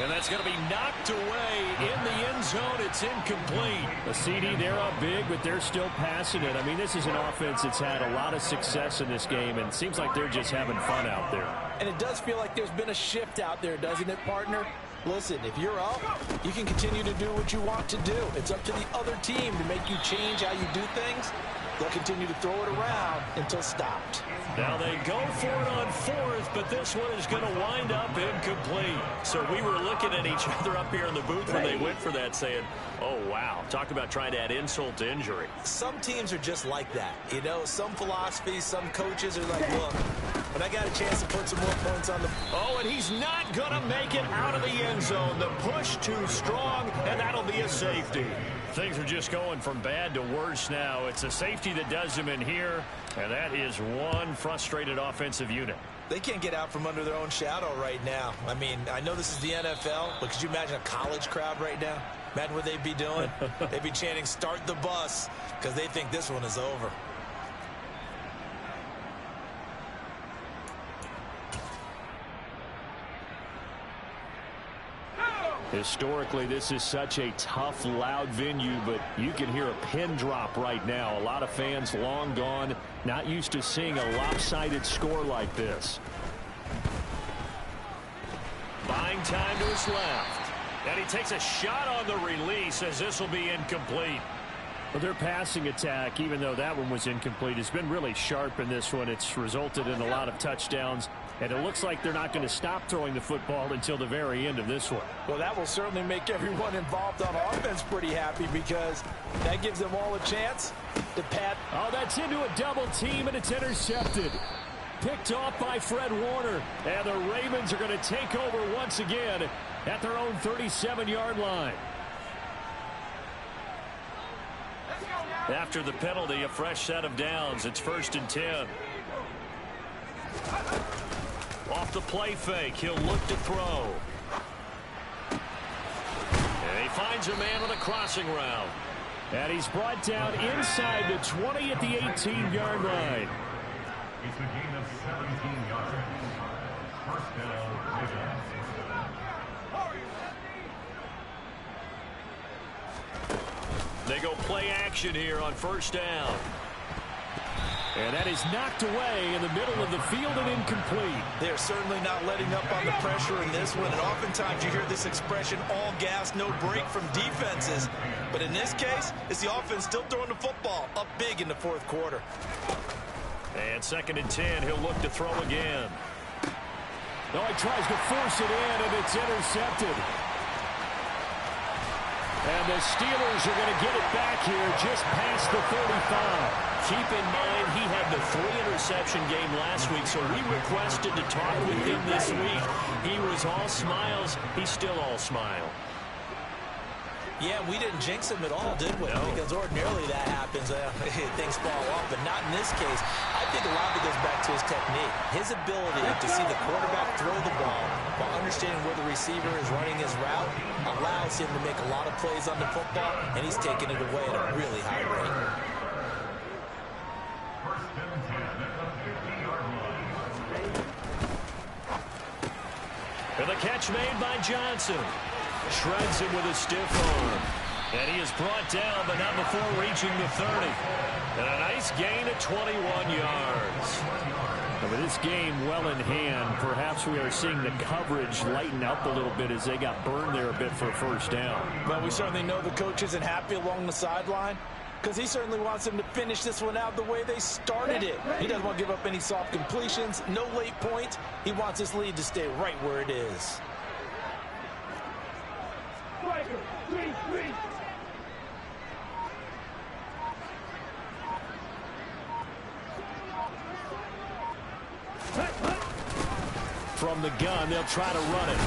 And that's going to be knocked away in the end zone. It's incomplete. The CD, they're up big, but they're still passing it. I mean, this is an offense that's had a lot of success in this game, and it seems like they're just having fun out there. And it does feel like there's been a shift out there, doesn't it, partner? Listen, if you're up, you can continue to do what you want to do. It's up to the other team to make you change how you do things. They'll continue to throw it around until stopped. Now they go for it on fourth, but this one is going to wind up incomplete. So we were looking at each other up here in the booth when they went for that saying, oh, wow, talk about trying to add insult to injury. Some teams are just like that. You know, some philosophies, some coaches are like, look, when I got a chance to put some more points on the... Oh, and he's not going to make it out of the end zone. The push too strong, and that'll be a safety. Things are just going from bad to worse now. It's a safety that does him in here, and that is one frustrated offensive unit. They can't get out from under their own shadow right now. I mean, I know this is the NFL, but could you imagine a college crowd right now? Imagine what they'd be doing. They'd be chanting, start the bus, because they think this one is over. Historically, this is such a tough, loud venue, but you can hear a pin drop right now. A lot of fans long gone, not used to seeing a lopsided score like this. Buying time to his left. And he takes a shot on the release as this will be incomplete. Well, their passing attack, even though that one was incomplete, has been really sharp in this one. It's resulted in a lot of touchdowns, and it looks like they're not going to stop throwing the football until the very end of this one. Well, that will certainly make everyone involved on offense pretty happy because that gives them all a chance to pat. Oh, that's into a double team, and it's intercepted. Picked off by Fred Warner, and the Ravens are going to take over once again at their own 37-yard line. After the penalty, a fresh set of downs. It's 1st and 10. Off the play fake, he'll look to throw. And he finds a man with a crossing route. And he's brought down inside the 20 at the 18-yard line. It's a gain of 17 yards. First down, Ravens. They go play action here on 1st down. And that is knocked away in the middle of the field and incomplete. They're certainly not letting up on the pressure in this one. And oftentimes you hear this expression, all gas, no break from defenses. But in this case, it's the offense still throwing the football up big in the 4th quarter. And 2nd and 10, he'll look to throw again. No, he tries to force it in, and it's intercepted. And the Steelers are going to get it back here just past the 35. Keep in mind, he had the 3-interception game last week, so we requested to talk with him this week. He was all smiles. He's still all smile. Yeah, we didn't jinx him at all, did we? No. Because ordinarily that happens. Things fall off, but not in this case. I think a lot of it goes back to his technique. His ability to see the quarterback throw the ball while understanding where the receiver is running his route allows him to make a lot of plays on the football, and he's taking it away at a really high rate. First and 10 at the 50-yard line. And the catch made by Johnson. Shreds him with a stiff arm. And he is brought down, but not before reaching the 30. And a nice gain of 21 yards. With this game well in hand, perhaps we are seeing the coverage lighten up a little bit as they got burned there a bit for a 1st down. Well, we certainly know the coach isn't happy along the sideline because he certainly wants them to finish this one out the way they started it. He doesn't want to give up any soft completions, no late points. He wants his lead to stay right where it is. From the gun, they'll try to run it.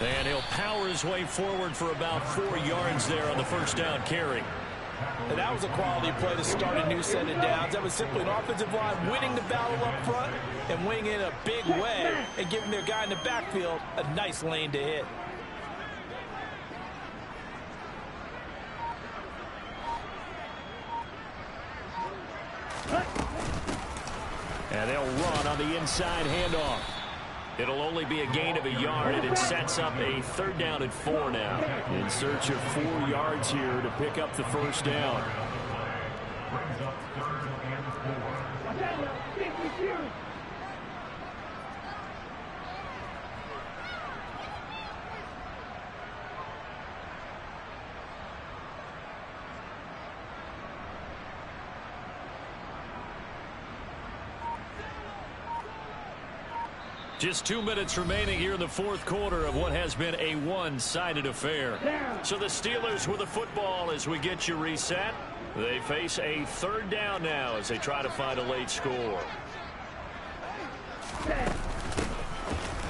And he'll power his way forward for about 4 yards there on the 1st down carry. And that was a quality play to start a new set of downs. That was simply an offensive line winning the battle up front and winning in a big way and giving their guy in the backfield a nice lane to hit. And they'll run on the inside handoff. It'll only be a gain of a yard, and it sets up a 3rd down and 4 now. In search of 4 yards here to pick up the first down. Brings up 3rd and 4. Just 2 minutes remaining here in the 4th quarter of what has been a one-sided affair. So the Steelers with the football as we get you reset. They face a 3rd down now as they try to find a late score.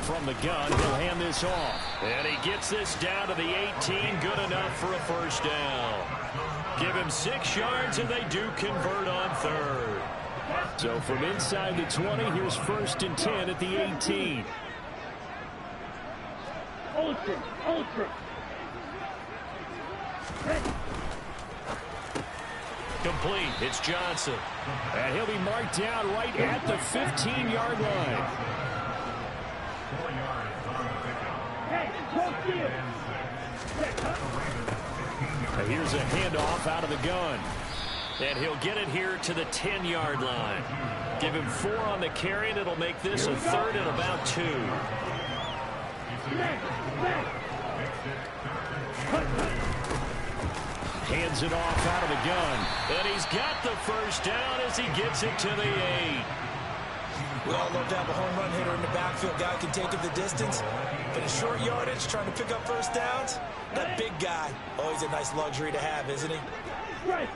From the gun, he'll hand this off. And he gets this down to the 18. Good enough for a first down. Give him 6 yards, and they do convert on 3rd. So from inside the 20, here's 1st and 10 at the 18. Ultra. Complete. It's Johnson. And he'll be marked down right at the 15-yard line. 4 yards on the pickup. And here's a handoff out of the gun. And he'll get it here to the 10-yard line. Give him 4 on the carry, and it'll make this a 3rd and about 2. Hands it off out of the gun. And he's got the first down as he gets it to the 8. We all love to have a home run hitter in the backfield. Guy can take it the distance. But in short yardage, trying to pick up first downs, that big guy, always a nice luxury to have, isn't he? Right.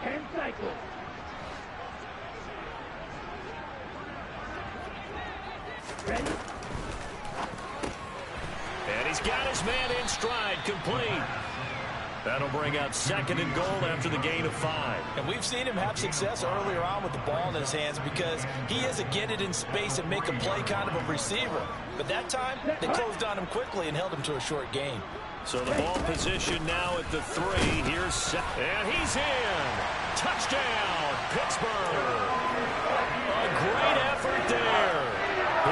10 cycles. Ready? And he's got his man in stride, complete. That'll bring up 2nd and goal after the gain of 5. And we've seen him have success earlier on with the ball in his hands because he is a get it in space and make a play kind of a receiver. But that time, they closed on him quickly and held him to a short gain. So the ball position now at the 3. Here's set. And he's in. Touchdown, Pittsburgh. A great effort there.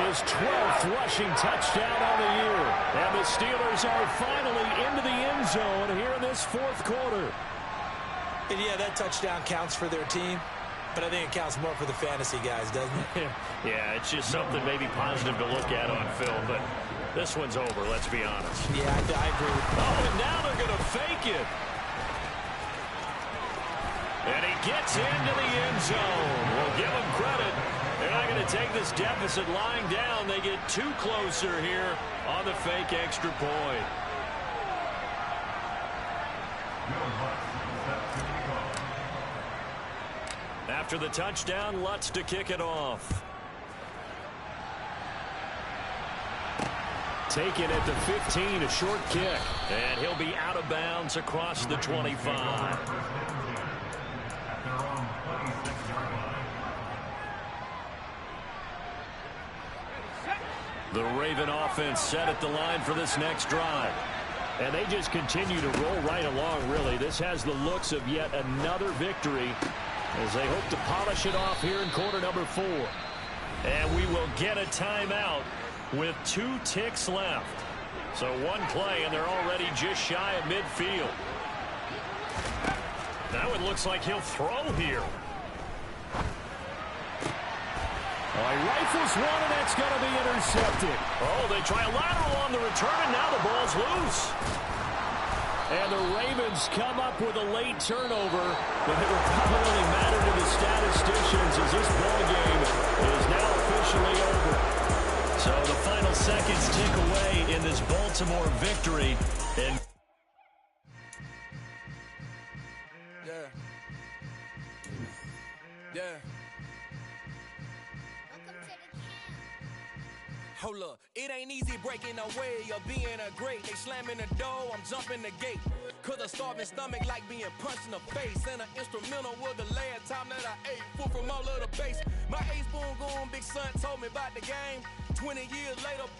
His 12th rushing touchdown on the year. And the Steelers are finally into the end zone here in this 4th quarter. And yeah, that touchdown counts for their team. But I think it counts more for the fantasy guys, doesn't it? Yeah, it's just something maybe positive to look at on film. But this one's over, let's be honest. Yeah, I agree with you. Oh, and now they're going to fake it. And he gets into the end zone. We'll give him credit. They're not going to take this deficit lying down. They get 2 closer here on the fake extra point. After the touchdown, Lutz to kick it off. Taken at the 15, a short kick. And he'll be out of bounds across the 25. The Raven offense set at the line for this next drive. And they just continue to roll right along, really. This has the looks of yet another victory as they hope to polish it off here in quarter number 4. And we will get a timeout with 2 ticks left. So 1 play, and they're already just shy of midfield. Now it looks like he'll throw here. Oh, he rifles one, and that's going to be intercepted. Oh, they try a lateral on the return, and now the ball's loose. And the Ravens come up with a late turnover, but it will probably matter to the statisticians as this ball game is now officially over. So the final seconds tick away in this Baltimore victory. And yeah. Hold up, it ain't easy breaking away or being a great. They slamming the door, I'm jumping the gate. Cause a starving stomach like being punched in the face. And an instrumental was the last time that I ate. Full from all of the bass. My ace boom going, big son told me about the game. 20 years later,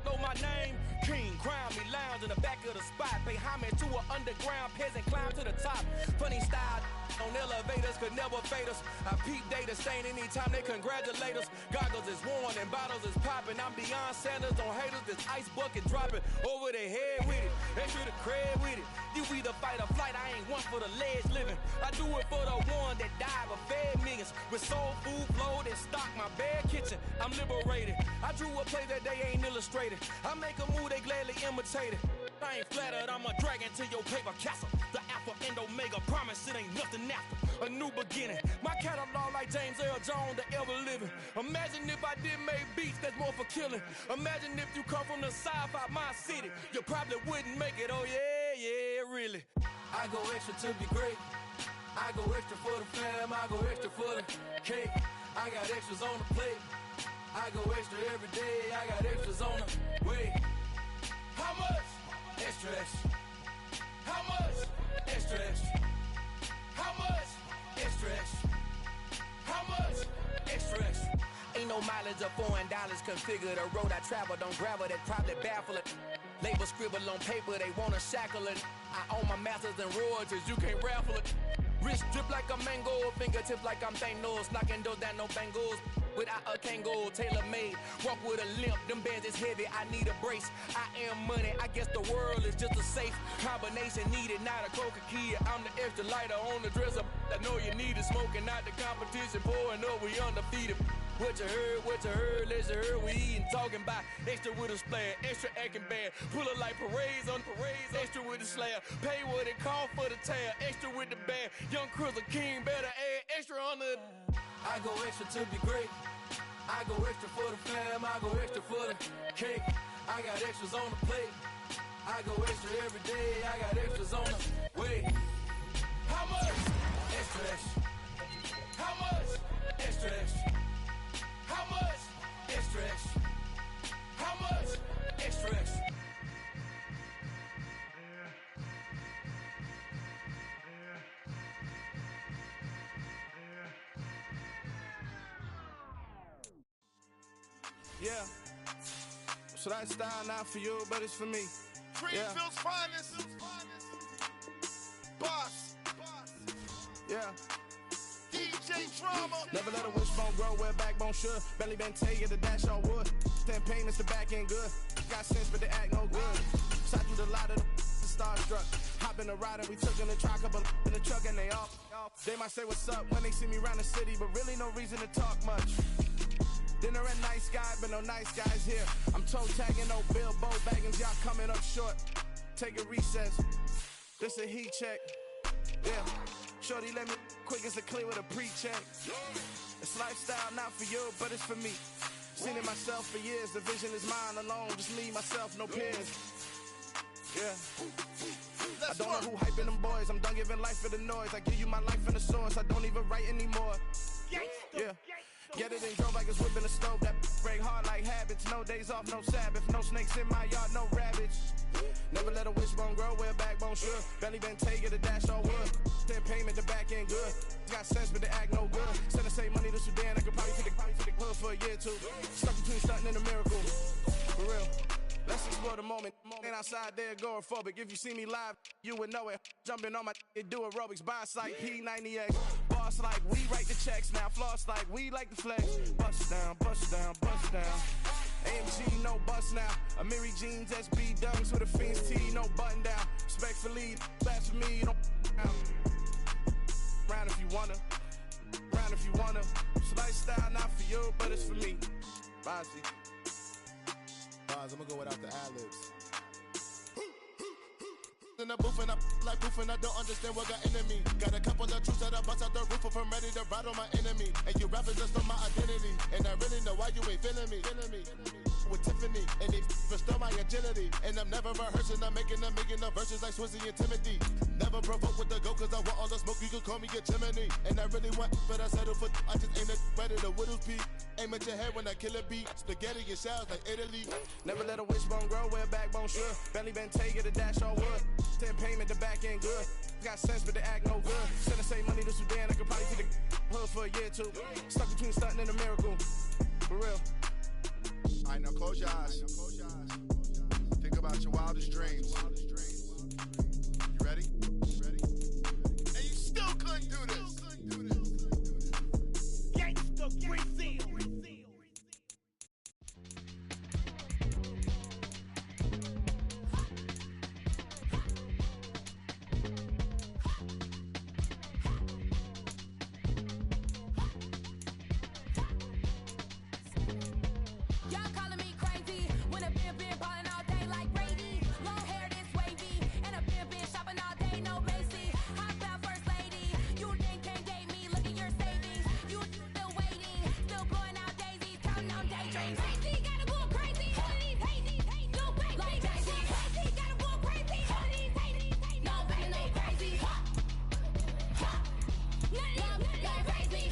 know my name. King, crown me, lounge in the back of the spot. Pay homage to an underground peasant, climb to the top. Funny style, On elevators could never fade us. I peep data stain anytime they congratulate us. Goggles is worn and bottles is popping. I'm beyond Sanders on haters. This ice bucket dropping over their head with it. Extra the cred with it. You either fight or flight. I ain't one for the ledge living. I do it for the one that died but fed millions. With soul food flowed and stock my bare kitchen. I'm liberated. I drew a play that they ain't illustrated. I make a move they gladly imitate it. I ain't flattered, I'm a dragon to your paper castle. The Alpha and Omega, promise it ain't nothing after. A new beginning. My catalog like James Earl Jones, the ever living. Imagine if I did make beats that's more for killing. Imagine if you come from the south out my city. You probably wouldn't make it, oh yeah, really. I go extra to be great. I go extra for the fam, I go extra for the cake. I got extras on the plate. I go extra every day, I got extras on the way. How much? Extra, extra. How much? Extra, extra. How much? Extra, extra. How much? Extra, extra. Ain't no mileage of $4 configure the road I travel. Don't gravel, that probably baffle it. Label scribble on paper, they wanna shackle it. I own my masters and royalties, you can't raffle it. Wrist drip like a mango, fingertips like I'm Thanos. Knocking those down, no bangles. Without a Kango, tailor-made. Walk with a limp, them bands is heavy, I need a brace. I am money, I guess the world is just a safe combination needed, not a coca-key. I'm the extra lighter on the dresser. I know you need it, smoking out the competition, pouring up, we undefeated. What you heard, let's hear we eatin', talking about extra with a splash, extra acting bad. Pull it like parades on parades, extra with the slab. Pay what it cost for the tab, extra with the bag. Young Cruiser King, better add extra on the. I go extra to be great. I go extra for the fam, I go extra for the cake. I got extras on the plate. I go extra every day, I got extras on the way. How much? Extra, extra. How much? Extra, extra. How much? Extra, extra. How much? Extra, extra. Yeah. So that style not for you, but it's for me. Greenfield's finest. Boss. Yeah. DJ Drama. Never let a wishbone grow where backbone should. Belly been taken the dash on wood. 10 payments the back end good. Got sense but they act no good. Shot through the lot of the starstruck. Hop in the ride and we took in the truck up in the truck and they off. They might say what's up when they see me round the city, but really no reason to talk much. Dinner at nice guy, but no nice guys here. I'm toe tagging, no Bilbo baggins, y'all coming up short. Take a recess. This a heat check. Yeah. Shorty let me quick as a clear with a pre-check. It's lifestyle not for you, but it's for me. Seen it myself for years. The vision is mine alone. Just me, myself, no peers. Yeah. I don't know who hyping them boys. I'm done giving life for the noise. I give you my life in the source. I don't even write anymore. Yeah. Get it and drove like it's whipping the stove. That break hard like habits. No days off, no Sabbath. No snakes in my yard, no rabbits. Never let a wishbone grow where a backbone should. Belly been taken, the dash on wood. 10 payment, the back end good. Got sense, but they act no good. Send the same money to Sudan. I could probably take the hood for a year or two. Stuck between stunting and a miracle. For real. Let's explore the moment. Ain't outside there agoraphobic. If you see me live, you would know it. Jumping on my do aerobics. Buy site P90X. Boss like we write the checks now. Floss like we like the flex. Bust down, bust down, bust down. AMG, no bust now. Amiri jeans, SB dunks with a Fiends T, no button down. Respectfully, best for me, you don't down. Round if you wanna. Round if you wanna. It's lifestyle not for you, but it's for me. Bozzy. I'm gonna go without the ad-libs. In the booth and I like proof and I don't understand what got into me. Got a couple of truths that I bust out the roof if I'm ready to ride on my enemy. And you rappers just on my identity. And I really know why you ain't feeling me. With Tiffany and they restore my agility. And I'm never rehearsing, I'm making the verses like Swizzy and Timothy. Never provoke with the go cause I want all the smoke, you can call me a chimney. And I really want, but I settle for I just ain't ready to whittles peak. Aim at your head when I kill a beat. Spaghetti and shells like Italy. Never let a wishbone grow where a backbone should. Belly been taken, the dash on wood. 10 payment, the back end good. Got sense, but they act no good. Send the same money to Sudan, I could probably take the hood for a year or two. Stuck between stunting and a miracle. For real. Alright, now close your eyes. Think about your wildest dreams. You ready? And you still couldn't do this. Gangsta Brazil. Y'all calling me crazy when a been ballin' all day like Brady. Long hair this wavy, and a been shopping all day, no Macy. Hot about first lady, you think can't date me? Look at your savings, you still waiting, still blowing out daisies, counting on daydreams. Crazy, gotta go crazy. All of these hating, no way, like crazy. Crazy, gotta go crazy. All of these hating, no way, no crazy. None of you, like crazy.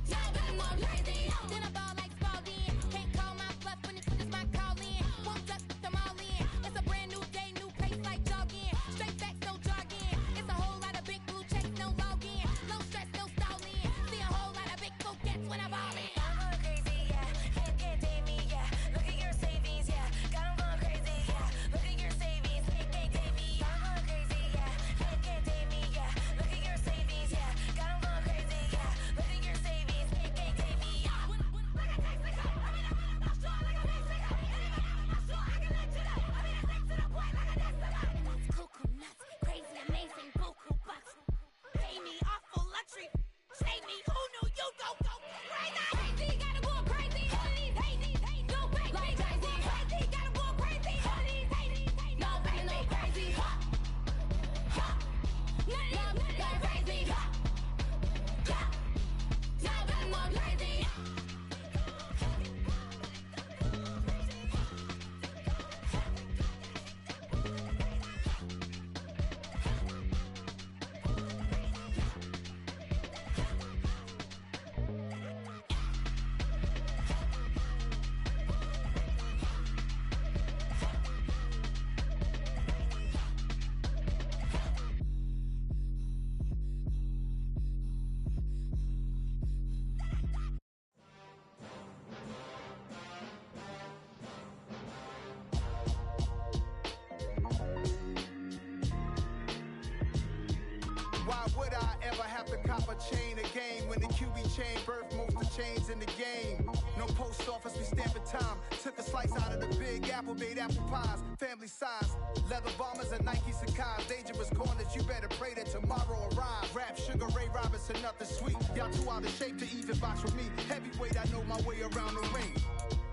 Y'all better more crazy. Then I ball like Spalding. Can't call my bluff when it's my calling. Won't duck them all in. It's a brand new day, new pace like jogging. Straight facts, no jargon. It's a whole lot of big blue checks, no login. No stress, no stalling. See a whole lot of big forgets when I ball in. I'm going crazy, yeah. Can't date me, yeah. Look at your savings, yeah. Got 'em going crazy, yeah. Look at your savings, can't date me. I'm going crazy, yeah. Can't date me, yeah. Look at your savings, yeah. Got 'em going crazy, yeah. Look at your savings, can't date me. Cuckoo nuts, crazy, amazing, buku bucks. Pay me awful luxury. Say me, who knew you don't go crazy? Crazy, gotta go crazy. All of these hating, no way, like crazy. Crazy, gotta go crazy. All of these hating, no way, no crazy. None of you, like crazy. Y'all better more crazy. Why would I ever have to cop a chain again when the QB chain birthed most of chains in the game? No post office, we stamping time. Took a slice out of the big apple, made apple pies, family size. Leather bombers and Nike Sakai's. Dangerous corners, you better pray that tomorrow arrives. Rap, Sugar Ray Robinson, nothing sweet. Y'all too out of shape to even box with me. Heavyweight, I know my way around the ring.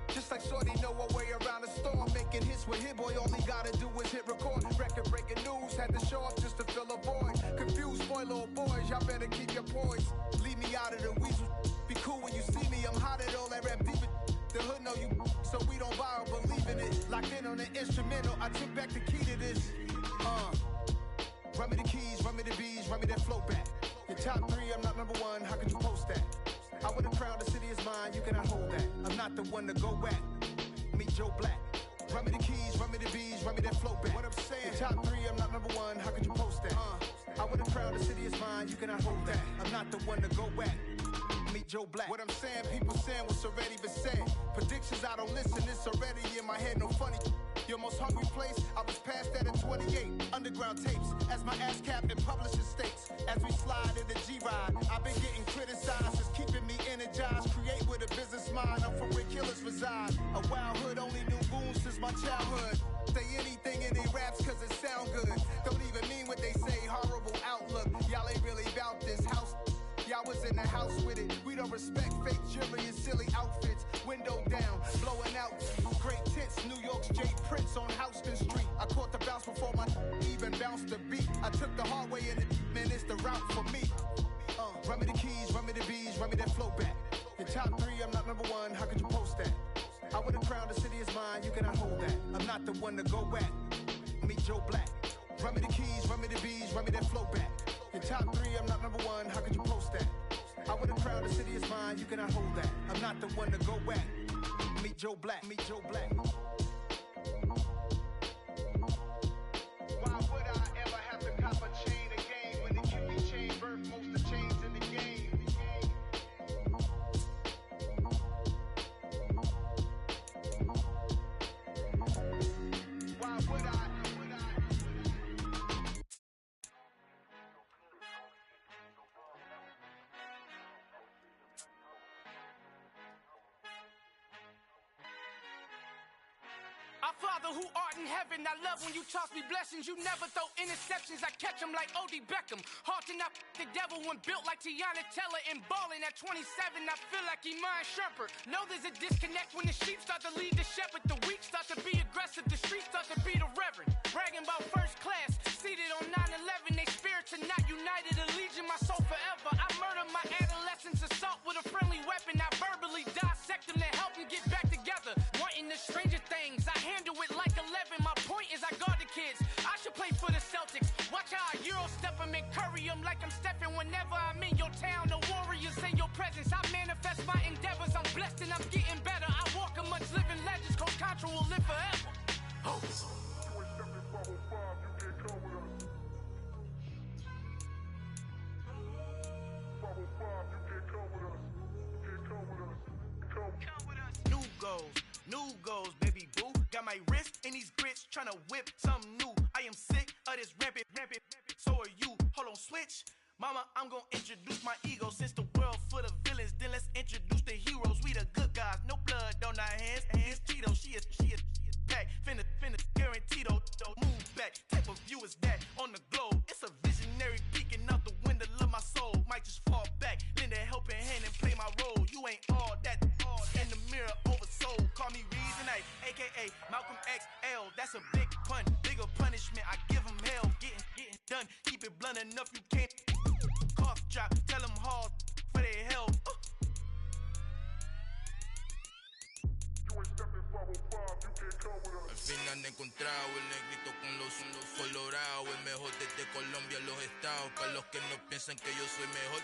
Just like Shorty know her way around the storm. Making hits with Hit Boy, all he gotta do is hit record. Record breaking news, had to show up just to fill a void. Confused boy, little boys, y'all better keep your poise. Leave me out of the weasel. Be cool when you see me, I'm hot at all that rap deep. The hood know you, so we don't borrow, believe in it. Locked in on the instrumental, I took back the key to this. Run me the keys, run me the bees, run me that flow back. Your top three, I'm not number one, how could you post that? I would've crowned the city is mine, you cannot hold that. I'm not the one to go back. Meet Joe Black. Run me the keys, run me the bees, run me that flow back. What I'm saying, your top three, I'm not number one, how could you post that? I would've crowned the city is mine, you cannot hold that. I'm not the one to go back. Meet Joe Black. What I'm saying, people saying what's already been said. Predictions, I don't listen, it's already in my head, no funny. Your most hungry place, I was past that at 28. Underground tapes, as my ass cap in publishing states. As we slide in the G-Ride, I've been getting criticized, it's keeping me energized. Create with a business mind, I'm from where killers reside. A wild hood, only knew goons since my childhood. Say anything in they raps cause it sound good. Don't even mean what they say, horrible outlook. Y'all ain't really about this house. Y'all was in the house with it. We don't respect fake jewelry and silly outfits. Window down, blowing out. Great tits, New York's J. Prince on Houston Street. I caught the bounce before my even bounced the beat. I took the hard way in it, man, it's the route for me. Run me the keys, run me the bees, run me that flow back. Your top three, I'm not number one, how could you post that? I would've crowned the city is mine, you cannot hold that. I'm not the one to go back. Meet Joe Black. Run me the keys, run me the bees, run me that flow back. Your top three, I'm not number one, how could you post that? I would've crowned the city is mine, you cannot hold that. I'm not the one to go back. Meet Joe Black, meet Joe Black. Why would I ever have to cop a chain again when the QB chain birthed most of chains in the game? Why would I? Father who art in heaven, I love when you toss me blessings. You never throw interceptions, I catch them like O.D. Beckham. Hard to not the devil when built like Tiana Teller. And balling at 27, I feel like Iman Shumpert. Know there's a disconnect when the sheep start to lead the shepherd. The weak start to be aggressive, the streets start to be the reverend. Bragging about first class, seated on 9/11. They spirits are not united, a legion, my soul forever. I murder my adolescence, assault with a friendly weapon. I verbally dissect them to help them get back together. Wanting the stranger things, I handle it like 11. My point is I guard the kids. I should play for the Celtics. Watch how I Euro step them and curry them like I'm stepping. Whenever I'm in your town, the Warriors in your presence. I manifest my endeavors. I'm blessed and I'm getting better. I walk amongst living legends. Coach Contra will live forever. Oh. New goals, baby boo. Got my wrist in these grits, tryna whip something new. I am sick of this rampant. So are you. Hold on, switch. Mama, I'm gonna introduce my ego. Since the world full of villains, then let's introduce the heroes. We the good guys, no blood on our hands. It's Tito, she is back. Finna, guaranteed. Move back. Type of view is that on the globe? It's a visionary peeking out the window of my soul. Might just fall back, lend a helping hand and play my role. You ain't all that. In the mirror, oversold. Call me Reasonite, aka Malcolm XL. That's a big pun, bigger punishment. I give him hell, getting done. Keep it blunt enough, you can't. Cough drop, tell them hard for their hell. Al fin han encontrado el negrito con los colorados, el mejor desde Colombia a los estados. Para los que no piensan que yo soy mejor,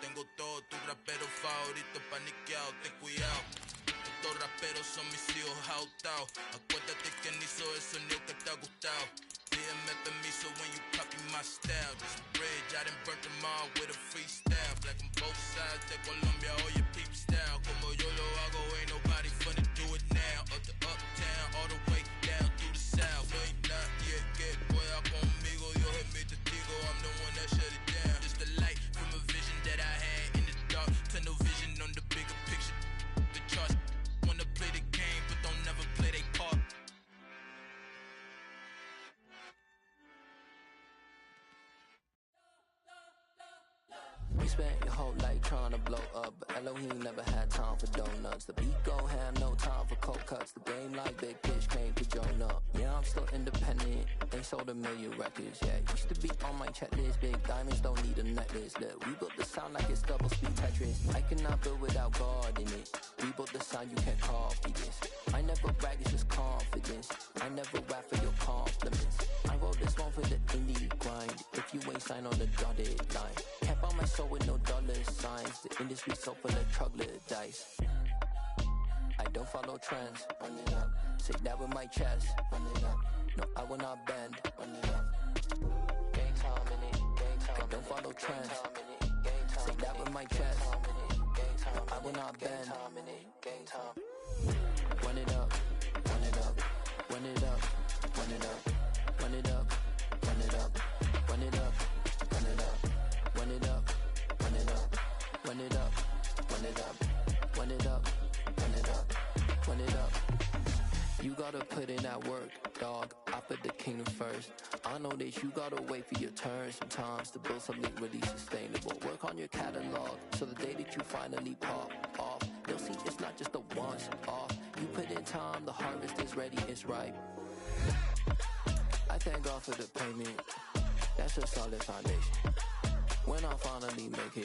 tengo todo, tu rapero favorito paniqueado, ten cuidado. Estos raperos son mis hijos jautados. Acuérdate quién hizo el sonido que te ha gustado. Pídeme permiso when you copy my style. This bridge, I done burnt them all with a freestyle. Black on both sides de Colombia, oye peep style. Como yo lo hago, ain't nobody finna do it now. Up to uptown, all the way down through the south. No hay nadie que pueda conmigo, Dios es mi testigo. I'm the one that shut it down. Just the light from a vision that I had in the dark. Tunnel vision on the bigger picture. The charts wanna play the game, but don't never play their part. We spent your whole life trying to blow up, but Elohim never had time for donuts. The beat gon' have no time for cold cuts. The game like Big Pitch came to Jonah. Yeah, I'm still independent. They sold 1 million records. Yeah, used to be on my checklist. Big diamonds don't need a necklace. Look, we built the sound like it's double speed Tetris. I cannot build without God in it. We built the sound, you can't copy this. I never brag, it's just confidence. I never rap for your compliments. I wrote this one for the indie grind. If you ain't signed on the dotted line, kept on my soul with no dollar signs. The industry so full of troglodytes. I don't follow trends. Run it up. Say that with my chest. Run it up. No, I will not bend. Run it up. Gang time in it. Gang time. I don't follow trends. Say that with my chest. No, I will not bend. Gang time. Run it up. Run it up. Run it up. Run it up. Run it up. Run it up. Run it up. Run it up. Run it up. Run it up. Run it up. Run it up. Run it up. Run it up. Run it up. You gotta put in that work, dog. I put the kingdom first. I know that you gotta wait for your turn sometimes to build something really sustainable. Work on your catalog so the day that you finally pop off, they'll see it's not just a once off. You put in time, the harvest is ready, it's ripe. I thank God for the payment. That's a solid foundation. When I finally make it.